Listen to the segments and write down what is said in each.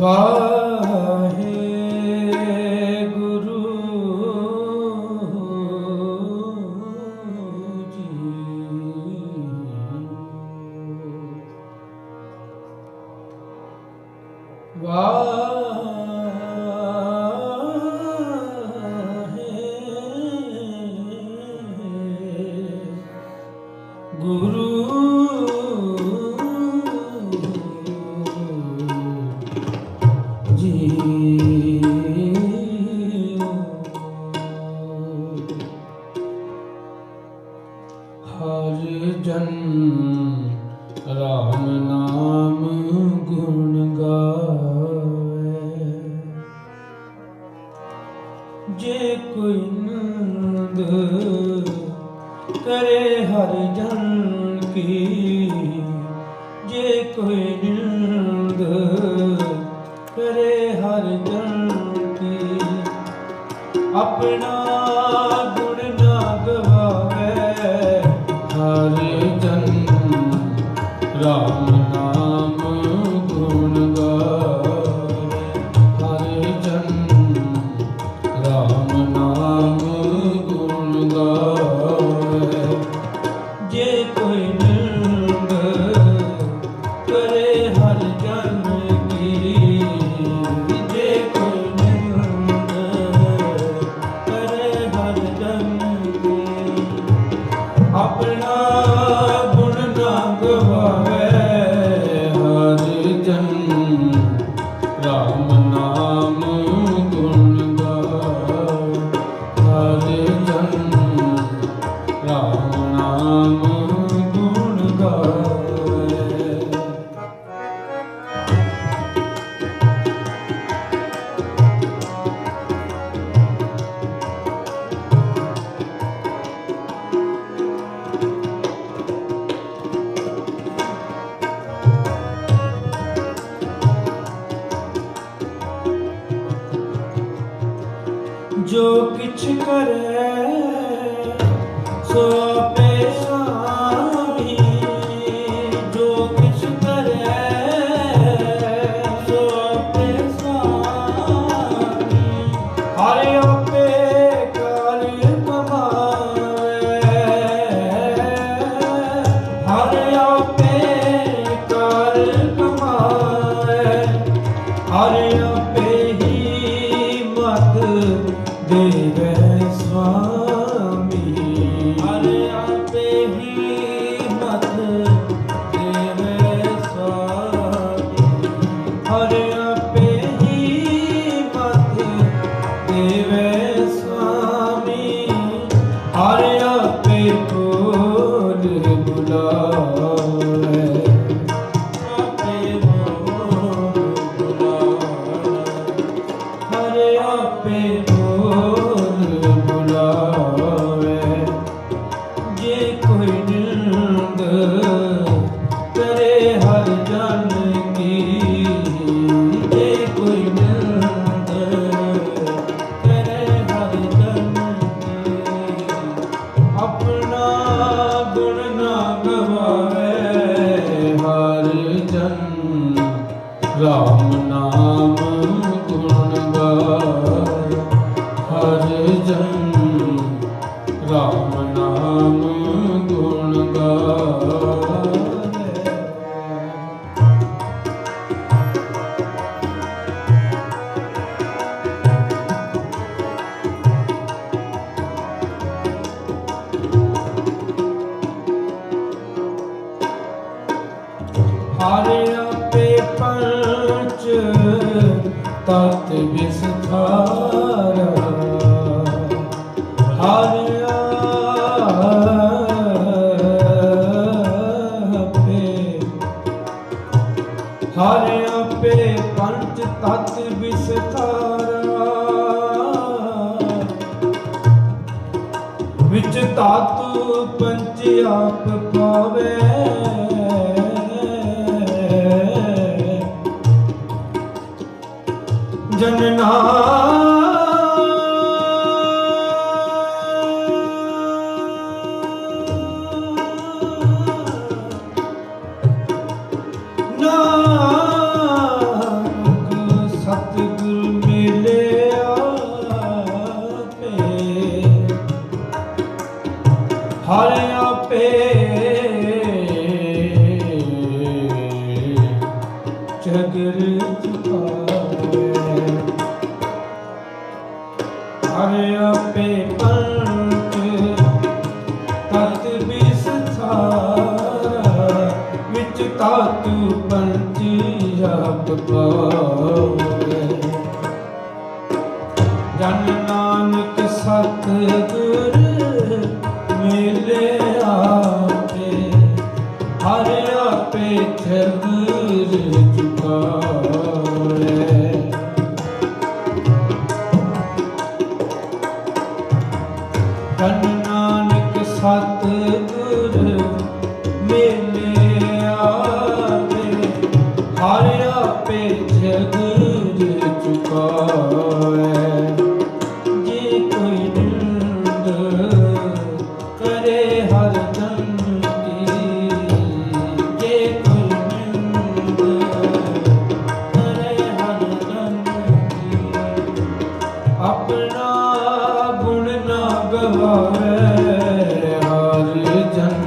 ਵਾਹਿਗੁਰੂ ਜੀ। ਵਾਹਿਗੁਰੂ ਜੀ। ਹਰ ਜਨ ਰਾਮ ਨਾਮ ਗੁਣ ਗਾਵੇ, ਜੇ ਕੋਈ ਨੰਦ करे हर जन की, जे कोई निंद करे हर जन की, अपना गुण ना गवावे। हर जन राम नाम गुण गावे, हर जन राम नाम गुण गावे, जे कोई निंद करे हर जन की, जे कोई निंद करे हर जन की, अपना गुण ना गवावे। हर जन राम नाम गुण गावे, हर जन राम नाम गुण गावे। जो किछ करे सो आपे स्वामी, जो किछ करे सो आपे स्वामी, हर आपे कर कमावे, हर आपे कर कमावे, हर आपे ही मत देवे स्वामी, हर आपे ही मत देवे स्वामी, हर आपे ही मत देवे स्वामी, हर आपे बोल बुलावे, आपे बोल बुलावे, हर आपे जे कोई निंद करे हर जन की, जे कोई निंद करे हर जन की, अपना गुण ना गवावे। हर जन राम नाम गुण गावे, हर जन राम नाम गुण गावे। हर आपे पंच तत् विस्तारा, हर आपे पंच तत् विस्तारा, विच धातु पंच आप पावे, जनना नानक गिर झुकावे। हरे आपे पंच तत विस्तारा, विच तातु पंची आप पावे। जन नानक सतगुर मिले आपे, हरे आपे गिर झुकावे। जन नानक सतगुर मिले आपे, हरे आपे गिर झुकावे। अपना गुण ना गवावे, हर जन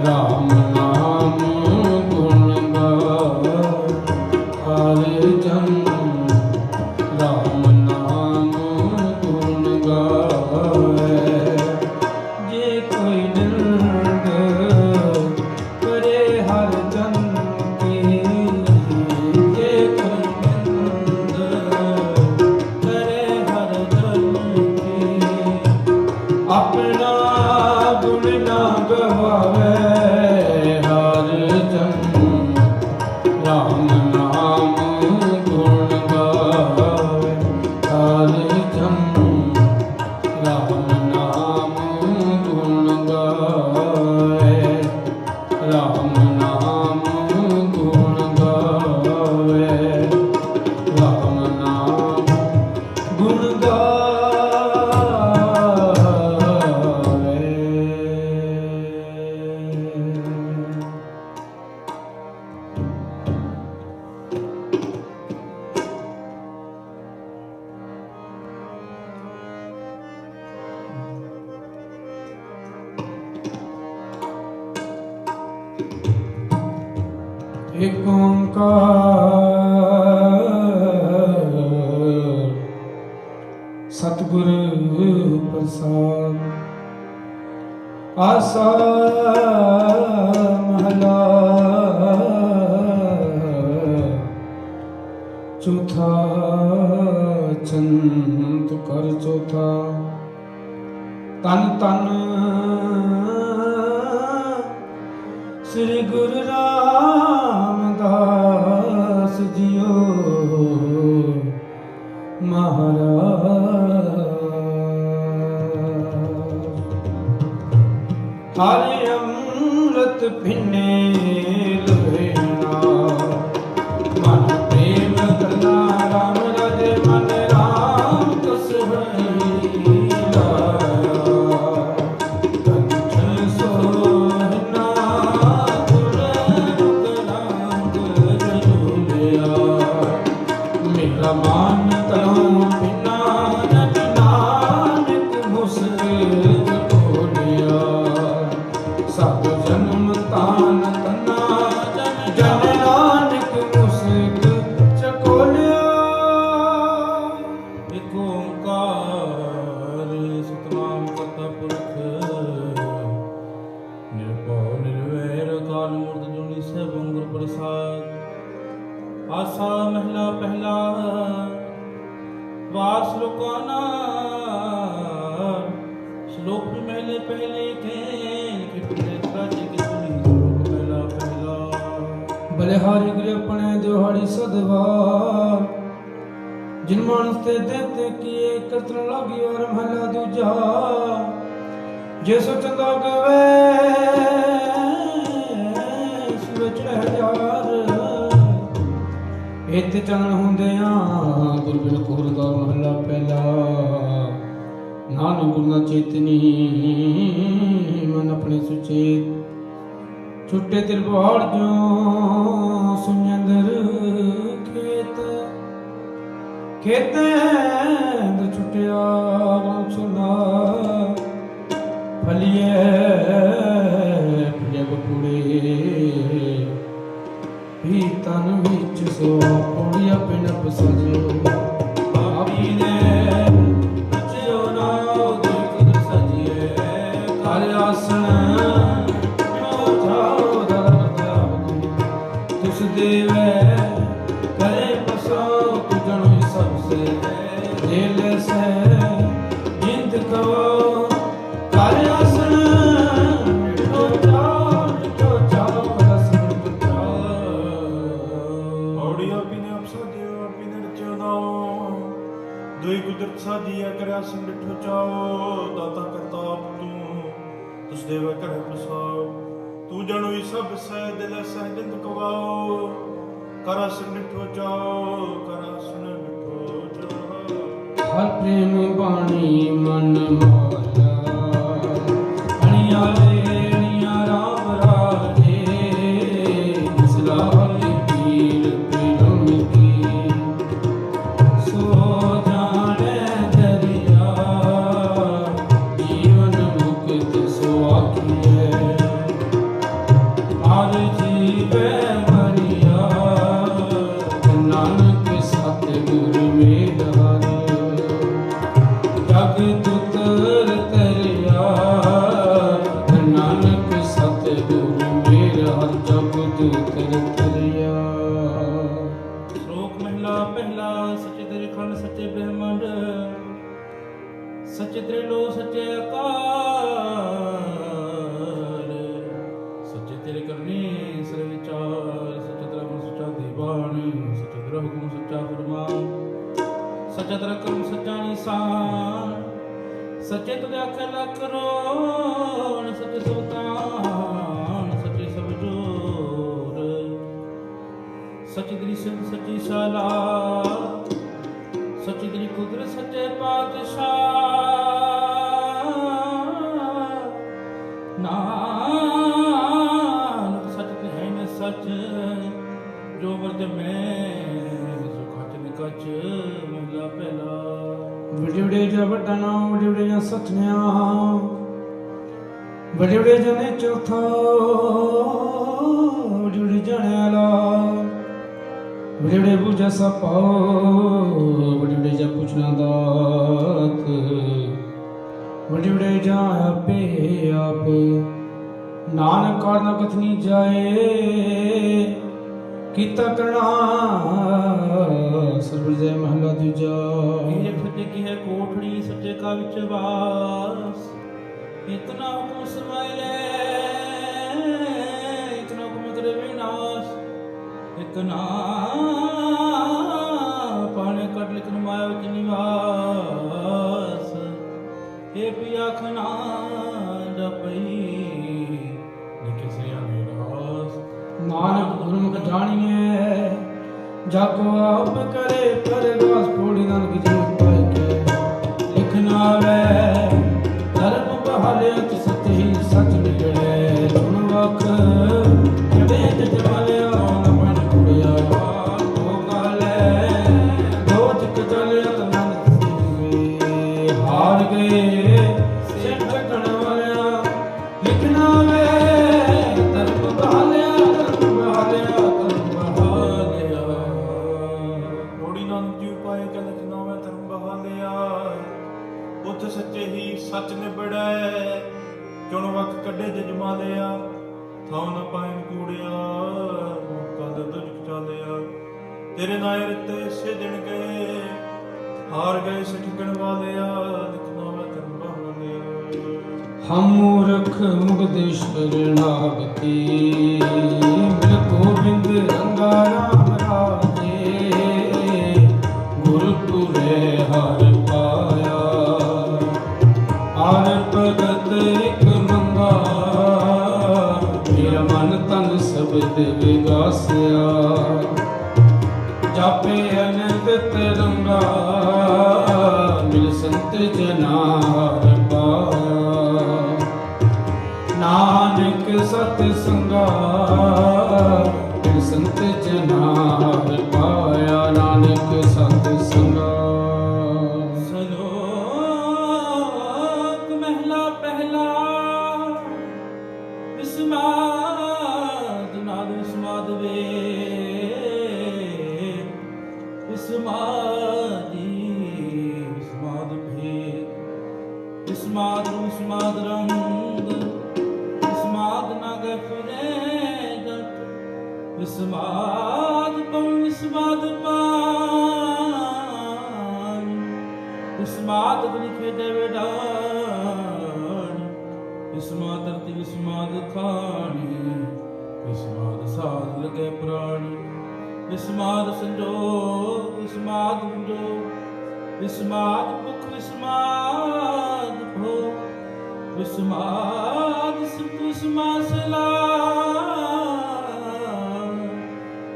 राम नाम गुण गावे। हर जन राम नाम गुण गावे। जे कोई निंद करे हर जन की, जे कोई निंद अपना गुण ना गवावे, हर जन राम नाम गुण गावे। हर जन राम नाम गुण गावे। राम नाम गुण गावे। राम नाम गुण एक ओंकार सतगुरु प्रसाद। आसा महला चौथा, चंद कर चौथा। तन तन श्री गुरु रामदास जियो महाराज। हरे अमृत भिन्ने लोहेना, मन प्रेम करना राम राजे मन राम कस भैया। मान तलों बिना नट नानक मुस्किल बोलिया। सब जन्म तान तना जन नानक मुस्किल चकोलिया। एक ओंकार सतनाम करता पुरख, निर्भव निर्वैर अकाल मूर्त जुनी सब गुर प्रसाद। आसा महला पहला वार श्लोकाना, श्लोक भी महले पहले के राजे के सुनी श्लोक पहला पहला। बलिहारी गिरे अपने दिहाड़ी सदवा, जिन मानस ते देते किए करतन लागी और महला दूजा। जे सोचंदा गवे सूरज रह जार, इत चरण ਹੁੰਦਿਆਂ ਗੁਰ ਬਿਨ ਕੋਰ ਦਾ ਮਹਲਾ ਪਹਿਲਾ। ਨਾਨਕ ਗੁਰ ਨਾ ਚੇਤਨੀ ਮਨ ਆਪਣੇ ਸੁਚੇਤ, ਛੁੱਟੇ ਤਿਰਪਾੜ ਜੋ ਸੁਨੰਦਰ ਖੇਤ। ਖੇਤੇ ਦ ਛੁੱਟਿਆ ਰਾਮ ਸੁਨਾ, ਫਲੀਏ ਫਲੀਏ ਬਪੂੜੇ ਵੀ ਤਨ ਵਿੱਚ सो पौड़ी अपने नप सजियो आपी ने रचियो नाम दुई कुदरत सजिए कर आसन जाओ दरदा तुस देवे करे पसाओ तू जनो सबसे दिल से जिंद कहो कर आसन मिठो चाओ रसन मिठो औड़ी आपी ने आप साधियो आपी ने रचियो नाम दुई कुदरत साधिया करे आसन मिठो चाओ दाता करता आप तुस देवा करे पसाओ तू जनो सब से दिल से जिंद कवाओ कर आसन मिठो चाओ कर आसन मिठो चाओ हर प्रेम बाणी मन माया अणिया रे अणिया राम राजे इसलाही पीर प्रेम की सो जाने दरिया जीवन मुक्त सो आखिए आर जीवे मरिया नानक सतगुरु मेरा जग तुतर तरिया नानक सतगुरु मेरा जग तुतर तरिया। श्लोक महिला पहला सच्चे तेरे खंड सच्चे ब्रह्मांड सच्चे त्रिलो सच्चे आकार सच्चे तेरे करने सर विचार सच्चा तेरा मन सच्चा दीवान सच्चा तेरा हुक्म सच्चा फरमान सच्चा तेरा कर्म सच्चा निशान सच्चे तुझे आखे लख रोण सच्चे सुल्तान सच्चे सब जोर सच्ची तेरी सिंध सच्ची शाला सच्ची तेरी कुदरत सच्चे पातशाह नानक सच है न सच जो वर्द में सुखच निकच महिला पहला वडे वडे जा वड्डा नाम वडे वडे जा सतन्या वडे वडे जने चौथा वडे वडे जाने आला वडे वडे पूजा सा पाओ वडे वडे जा पूछना दात वडे वडे जा आपे आप नानक कारण कथनी जाए कीता करना सर्वजय महला दूजा ये सच्चे की है कोठड़ी सच्चे का विचवास इतना हुक्म समाये इतना हुक्म करे विनाश इतना पाने कट लिखन माया विच निवास हे पिया खना जपई लिखे से अनिरास नानक गुरमुख जानिए जाको आप करे परगास पौड़ी नानक जी पाए के लिखना वे धर्म बहाले तो सत्य ही सच निकले सुन वख जड़े जजमाले आन मन कुड़िया तो गाले दो जिक चले तो नानक जी हार गए सिर ठकन वाले लिखना वे धर्म बहाले सच्चे ही सच निबड़ै चुन वक कड्डे जजमा लिया थां न पाइन कूड़िया कद तुझ चालिया तेरे नाय रते सिजण गए हार गए सिठकण वालिया लिखना मैं धर्म बहालिया हम मूर्ख मुगदेश्वर नागती मिल गोविंद रंगा राम राजे गुरपुरे हर पाया हर भगत एक मंगा मेरा मन तन शब्द विगासिया जापे अनंत तरंगा मिल संत जना हर पाया नानक सत संगा मिल संत जना हर पाया नानक सत संगा। विस्माद पम विस्माद पान विस्माद लिखे देवे डान विस्माद धरती विस्माद खानी विस्माद साध लगे प्राणी विस्माद संजोग विस्माद संजोग विस्माद मुख विस्माद भोग विस्माद सिद्ध विस्माद सला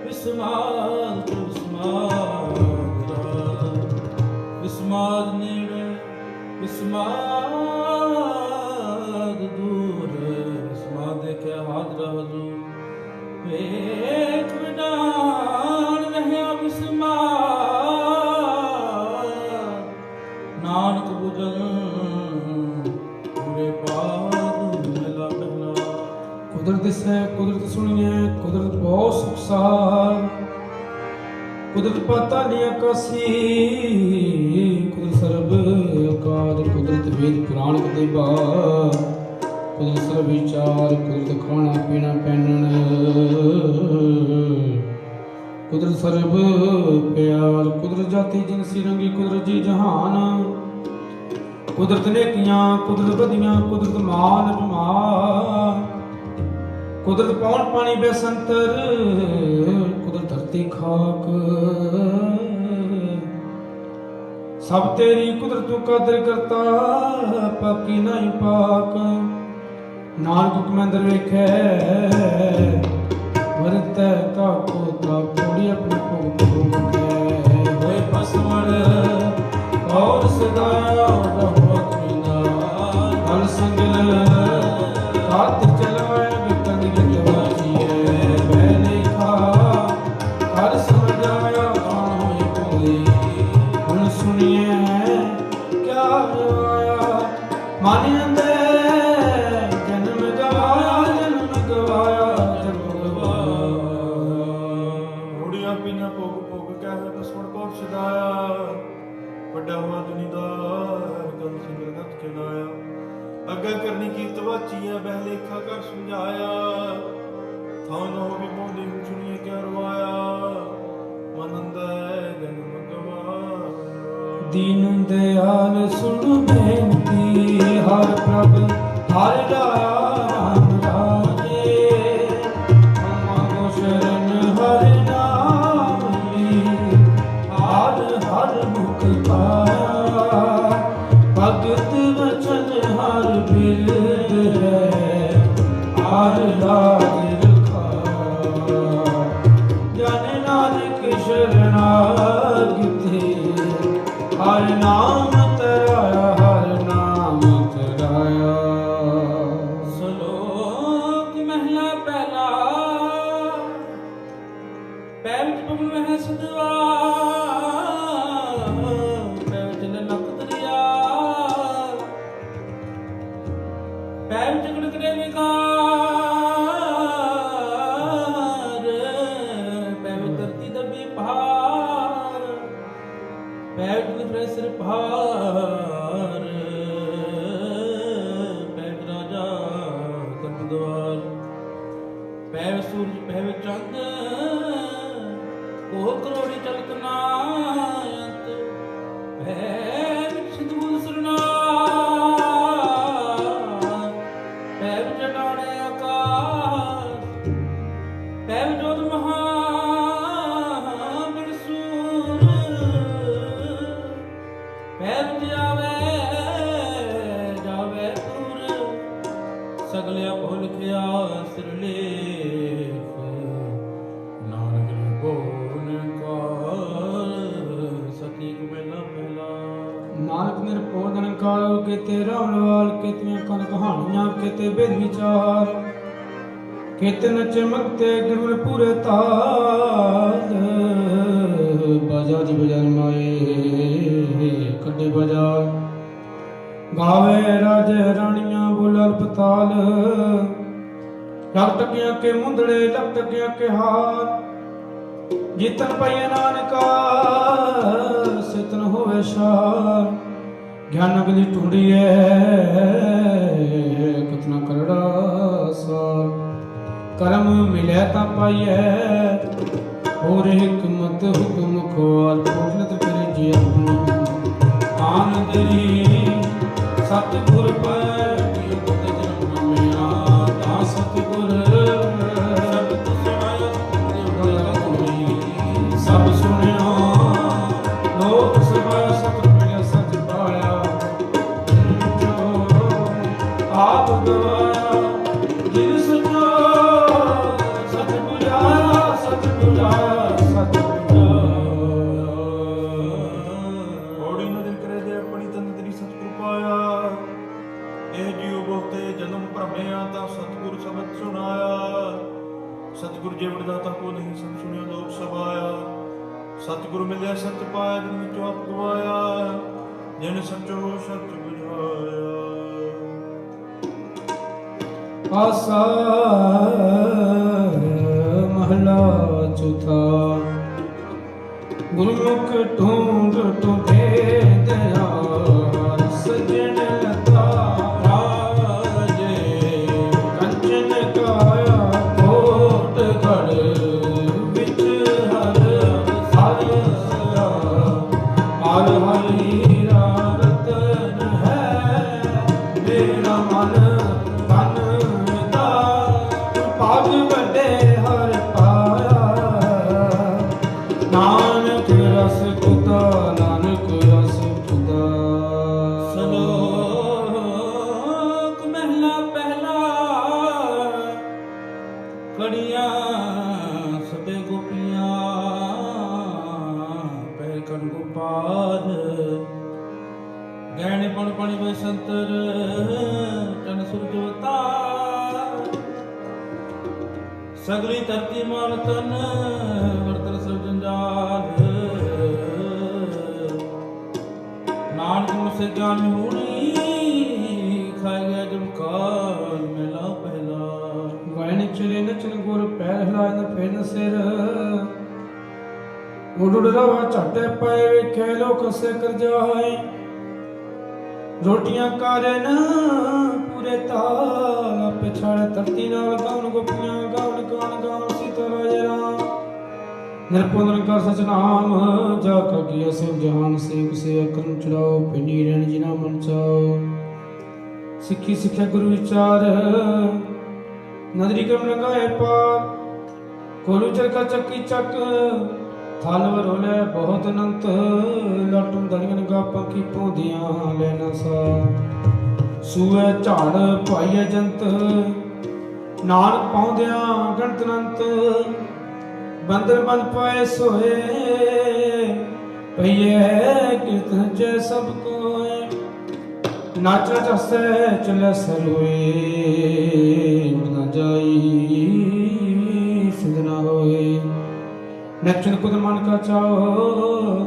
विस्माद विस्माद विस्माद नेड़े विस्माद दूर विस्माद देखे हाजरा हजूर वेख विडान रहा विस्माद नानक बुझन पूरे पाद मिला पहला कुदरत से कुदरत सुनिए कुदरत बहुत सुखसार कुदरत पाता लिया कासी कुदरत सर्व अकाद कुदरत वेद पुराण कदे बार कुदरत सर्व विचार कुदरत खाना पीना पहनन कुदरत सर्व प्यार कुदरत जाति जिनसी रंगी कुदरत जी जहान कुदरत नेकियां कुदरत बदियां कुदरत मान अभिमान कुदरत पौन पानी बेसंतर कुदरत धरती खाक सब तेरी कुदरत तू कदर करता पाकी नहीं पाक नानक हुक्म अंदर वेखे वरत ताको ताकोड़ी अपने भोग के होए पसमर और सदाया रहमत बिना हल संगल कात चलाए अग्गा करनी की तवाची है बहलेखा कर समझाया था न हो भी मोदी सुनिए क्या रुआया मनंद जन्म गवाया दीन दयाल सुन बेनती हर प्रभ हर राम राजे ममो शरण हर नाम हर हर मुख पाया भगत वचन हर बिल हर लाग रखा जन नानक शरणागति हर नाम तराया हर नाम तराया सलोक महला पहला पैर विच पवन वह सदवा पैर विच ललक दरिया पैर विच गड़गड़े विकार पैर विच धरती दबी पहाड़ पैर विच निखरे सिर पहाड़ पैर विच राजा कर्म द्वार पैर विच सूरज पैर विच चंद कोह करोड़ी चलत नायत पैर विच सिद्धबुद्ध सरनाथ पैर विच डाणे आकाश पैर विच जोत महाबिरसूर पैर विच जावे जावे दूर सगले आपो लिखिया सिरलेख नानक ने बोल काल सतीक मेला पहला नानक निरपोधन काल केते रावणवाल केतियां कन कहानियां केते बेद विचार केते न चमकते गिरवन पूरे ताल बाजा जी बाजार माए कड्डे बाजार गावे राजे रानियां बोला पताल लख टकियां के मुंदड़े लख टकियां के हार जितन पै नानका सितन होवे शार ज्ञान गली ढूंढिए कितना करड़ा सार ਕਰਮ ਮਿਲਿਆ ਤਾਂ ਪਾਈਐ ਹੋਰ ਹਕਮਤ ਹੁਕਮ ਖੋਲ ਪੂਰਨਤ ਕਰੇ ਜੀ ਆਪਣੀ ਆਨੰਦ ਰੀ ਸਤਿਗੁਰ ਪਰ ਕੀ ਬੁੱਧ ਜਨਮ ਮਿਆ ਤਾਂ ਸਤਿਗੁਰ ਸ਼ਬਦ ਸੁਣਾਇਆ ਸਭ ਸੁਣਿਆ ਲੋਕ ਸਭਾ ਸਤਿ ਮਿਲਿਆ ਸਤਿ ਪਾਇਆ ਆਪ ਗਵਾਇਆ ਜਿਨ ਸਚਾ ਸਤ ਬੁਝਾਇਆ ਸਤ ਬੁਝਾਇਆ ਸਤ ਬੁਝਾਇਆ ਔੜੀ ਨਦਰ ਕਰੇ ਦੇ ਆਪਣੀ ਤਨ ਤੇਰੀ ਸਤਿਗੁਰ ਪਾਇਆ ਇਹ ਜੀਉ ਬਹੁਤੇ ਜਨਮ ਭਰਮਿਆ ਤਾਂ ਸਤਿਗੁਰ ਸ਼ਬਦ ਸੁਣਾਇਆ ਸਤਿਗੁਰ ਜੇ ਵਡਦਾਤਾ ਕੋ ਨਹੀਂ ਸਭ ਸੁਣਿਆ ਲੋਕ ਸਭਾਇਆ ਸਤਿਗੁਰ ਮਿਲਿਆ ਸਤ ਪਾਇਆ ਜਿਨ ਵਿੱਚੋਂ ਆਪ ਗਵਾਇਆ ਜਿਨ ਸਚੋ ਸਤ ਬੁਝਾਇਆ ਆਸਾ ਮਹਲਾ ਚੌਥਾ ਗੁਰਮੁਖ ਢੂੰਡ ਟੁੰਡੇ ਦਿਆਰ ਸਜਣ ਲਤਾ ਰਾਜੇ ਕੰਚਨ ਕਾਇਆ ਕੋਟ ਘੜ ਵਿੱਚ ਹਰ ਹਰ ਹਰ ਹੀਰਾ ਰਤਨ ਹੈ ਮੇਰਾ ਮਨ ਭਾਗ ਵੱਡੇ ਹਰ ਪਾਇਆ ਨਾਨਕ ਰਸ ਖੁਦਾ ਨਾਨਕ ਰਸ ਖੁਦਾ ਸ਼ਲੋਕ ਮਹਿਲਾ ਪਹਿਲਾ ਕੜੀਆਂ ਸਭੇ ਗੋਪੀਆਂ ਪਹਿ ਕਨ ਗੋਪਾਲ ਗਹਿਣੇ ਪਣ ਪਣੀ ਬਸੰਤਰ ਚਨ ਸੂਰਜ ਅਵਤਾਰ ਸਗਲੀ ਧਰਤੀ ਮਾਨ ਤਨ ਵਰਤਨ ਸਭ ਜੰਜਾਲ ਨਾਨਕ ਮੁਸੇ ਗਿਆਨ ਹੋਣੀ ਖਾਇ ਗਿਆ ਜਮ ਕਾਲ ਮੇਲਾ ਪਹਿਲਾ ਵੈਣ ਚਲੇ ਨਚਨ ਗੁਰ ਪੈਰ ਹਿਲਾਇ ਨ ਫੇਨ ਸਿਰ ਉਡ ਰਵਾ ਝਾਟੇ ਪਏ ਵੇਖੇ ਲੋਕ ਸੇ ਕਰ ਜਾਏ ਰੋਟੀਆਂ ਕਾਰਨ ਪੂਰੇ ਤਾਲ ਪਿਛਾੜੇ ਧਰਤੀ ਨਾਲ ਗਾਉਣ ਗੋਪੀਆਂ ਗਾਉਣ ਗਾਉਣ ਗਾਉਣ ਸੀਤਾ ਰਾਜੇ ਰਾਮ ਨਿਰਪੁੰਨ ਕਰ ਸਚ ਨਾਮ ਜਾ ਕਗੀ ਅਸਿਰ ਜਹਾਨ ਸੇਵ ਸੇ ਅਕਰਮ ਚੜਾਓ ਪਿੰਡੀ ਰਹਿਣ ਜਿਨਾ ਮਨ ਚਾਓ ਸਿੱਖੀ ਸਿੱਖਿਆ ਗੁਰੂ ਵਿਚਾਰ ਨਦਰੀ ਕਰਮ ਲਗਾਏ ਪਾਰ ਕੋਲੂ ਚਰਖਾ ਚੱਕੀ ਚੱਕ ਥਲ ਵਰੋਲੇ ਬਹੁਤ ਅਨੰਤ ਲਟਮ ਦਲੀਆਂ ਗਾਪਾਂ ਕੀ ਪੌਂਦੀਆਂ ਲੈਣਾ ਸਾ ਸੂਏ ਝਾੜ ਭਾਈਏ ਜੰਤ ਨਾਨਕ ਪਾਉਂਦਿਆਂ ਗਣਤ ਅਨੰਤ ਬੰਦਰ ਬਨ ਪਾਏ ਸੋਏ ਪਈਏ ਕੀਰਤਨ ਚ ਸਭ ਕੋਏ ਨਾਚ ਜਸੈ ਚਲੇ ਸਰੋਏ ਨਾ ਜਾਈ ਸਿਧ ਨਾ ਹੋਏ ਨਚਨ ਕੁਦ ਮਨ ਕਾ ਚਾਓ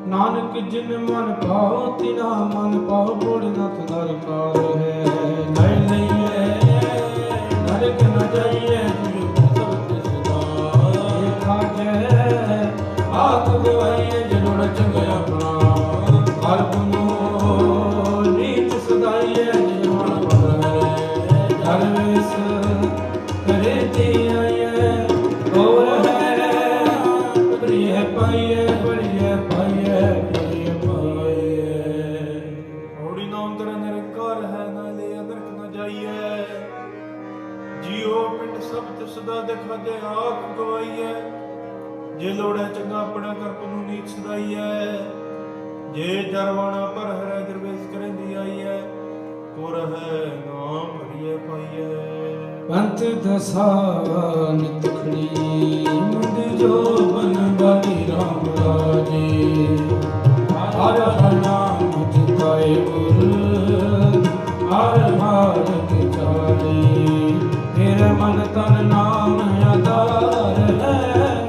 ਨਾਨਕ ਜਿਨ ਮਨ ਭਾਉ ਤਿਨਾ ਮਨ ਭਾਉ ਬੋੜਨਾਥ ਦਰਕਾਰ ਹੈ ਲੈ ਲਈਏ ਨਰਕ ਨ ਜਾਈਏ ਜਿਉ ਸਭ ਤਿਸ ਦਾ ਖਾਜੈ ਆਖ ਗਵਾਈਏ ਜਨੋੜ ਚੰਗ ਆਪਣਾ ਹਰ ਗੁਨੋ ਨੀਚ ਸਦਾਈਏ ਜਿਨ ਮਨ ਭਰੇ ਧਰਵੇਸ ਕਰੇ ਤੇ ਆਈਏ ਹੋਰ ਪਾਈਏ ਬੜੀਏ ਪਾਈਏ ਬੜੀਏ ਪਾਈਏ ਔੜੀ ਨਾਮ ਤੇਰਾ ਨਿਰੰਕਾਰ ਹੈ ਨਾਲੇ ਅਦਰਕ ਨਾ ਜਾਈਏ ਜੀਉ ਪਿੰਡ ਸਭ ਤਿਸ ਦਾ ਦਿਖਾਦੇ ਆਖ ਗਵਾਈਏ ਜੇ ਲੋੜੈ ਚੰਗਾ ਆਪਣਾ ਕਰਪ ਨੂੰ ਨੀਚ ਸਦਾਈਏ ਜੇ ਜਰਵਾਣਾ ਪਰ ਹਰੈ ਦਰਵੇਸ਼ ਕਰੰਦੀ ਆਈਏ ਕੋਰ ਹੈ ਨਾਮ ਭਰੀਏ ਪਾਈਏ ਪੰਥ ਦਸਾ ਨਿਤ ਖੜੀ ਮੁੰਦ ਜੋ ਬਨ ਬਾਣੀ ਰਾਮ ਰਾਜੇ ਹਰ ਹਰ ਨਾਮ ਜਿਤਾਏ ਗੁਰ ਹਰ ਹਰ ਕੇ ਚਾਲੇ ਤੇਰੇ ਮਨ ਤਨ ਨਾਮ ਆਧਾਰ ਹੈ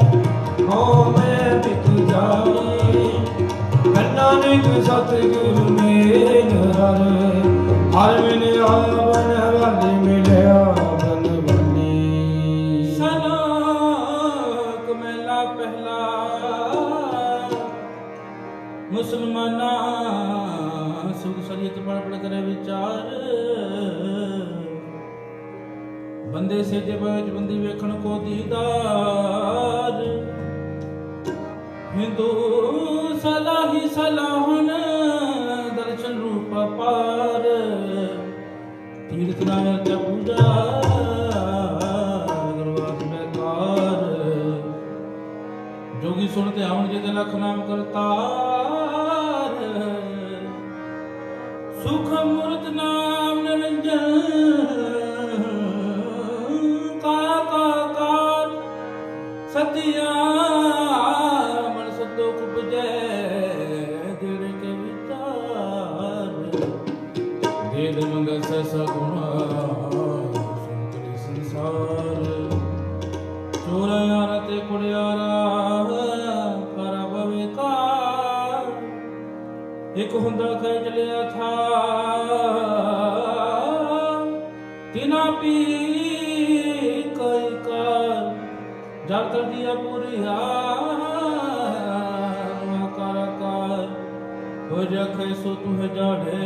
ਹੋ ਮੈਂ ਬਿਕ ਜਾਏ ਨਾਨਕ ਸਤਿਗੁਰ ਮੇਲ ਹਰ ਹਰ ਮਿਲ ਆਵਨ ਵਾਲੇ ਮਿਲਿਆ ਮੁਸਲਮਾਨਾ ਸੁਖ ਸਰੀਤ ਪੜ ਪੜ ਕਰੇ ਵਿਚਾਰ बंदे से जब बंदी वेखण को दीदार हिंदू सलाही सलाहन दर्शन रूप पार तीर्थ नाम क्या पूजा गुरवास बेकार जोगी सुनते हवन जित लख नाम करतार सुख मूर्त नाम निरंजन काकार सतिया मन सदो कुपजै दिल के विचार देद मंगल से सगुणा संतरी संसार चोर यारा ते कुड़ियारा करा बवेकार एक हुंदा खे चलिया था तिना पी कई कार जब कर दिया पूरी कार हो जखे सो तुह जाने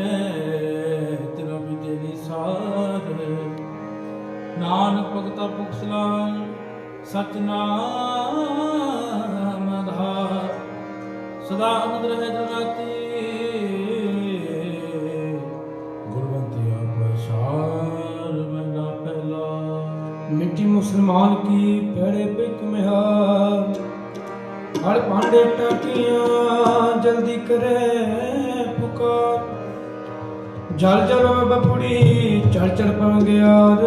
तिना भी तेरी सार नानक भगता पुखसलान सच नाम आधार सदा अमद रहे जगाती गुरवंतिया प्रसार महला पहला मिट्टी मुसलमान की पेड़े पिक में हर पांडे टाकियां जल्दी करे पुकार जल जल बपुड़ी चढ़ चढ़ पाएंगे यार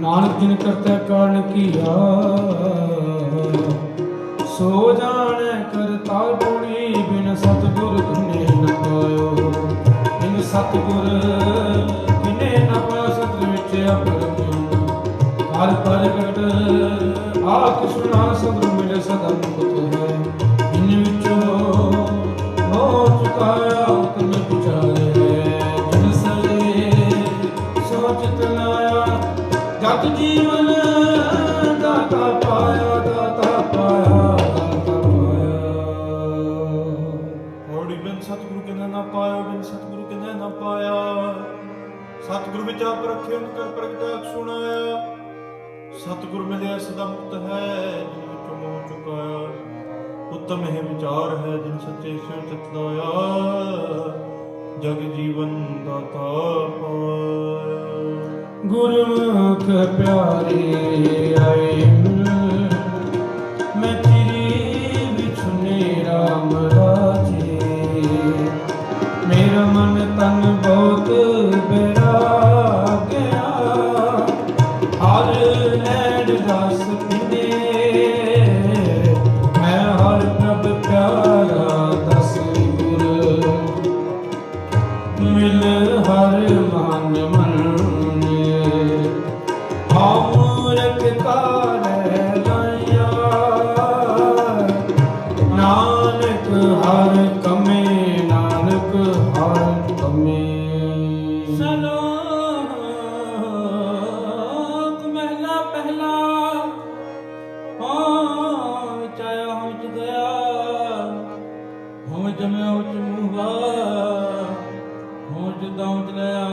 नानक जिन करता कारण किया सो जाने कर ताल पुड़ी बिन सतगुर किने न पायो बिन सतगुर किने न पायो सतगुर विच अपर हर प्रगट आख सुना सतगुर मिले सदा मुक्त है इन विचों हो चुकाया तुम विचारे जन सजे सोच तलाया जग जीवन दाता पाया दाता पाया दाता पाया होड़ी बिन सतगुरु किने ना पायो बिन सतगुरु किने ना पाया सतगुरु विच आप रखे उनकर प्रगटाख सुनाया सतगुरु मिले सदा मुक्त है जिन विचों मोह चुकाया उत्तम है विचार है जिन सच्चे शिव चितलाया जग जीवन दाता पाया गुरुमुख प्यारे आए मैं तेरी बिछुने राम राजे मेरा मन तन बहुत बेरा गया हर लैड रस पीने मैं हर प्रभ प्यारा दस गुर मिल हर मान मन मूर्ख कार लाया नानक हर कमे नानक हर कमे सलोक महला पहला चाया हो गया हो जमया हो मुहा हो दाऊं चलाया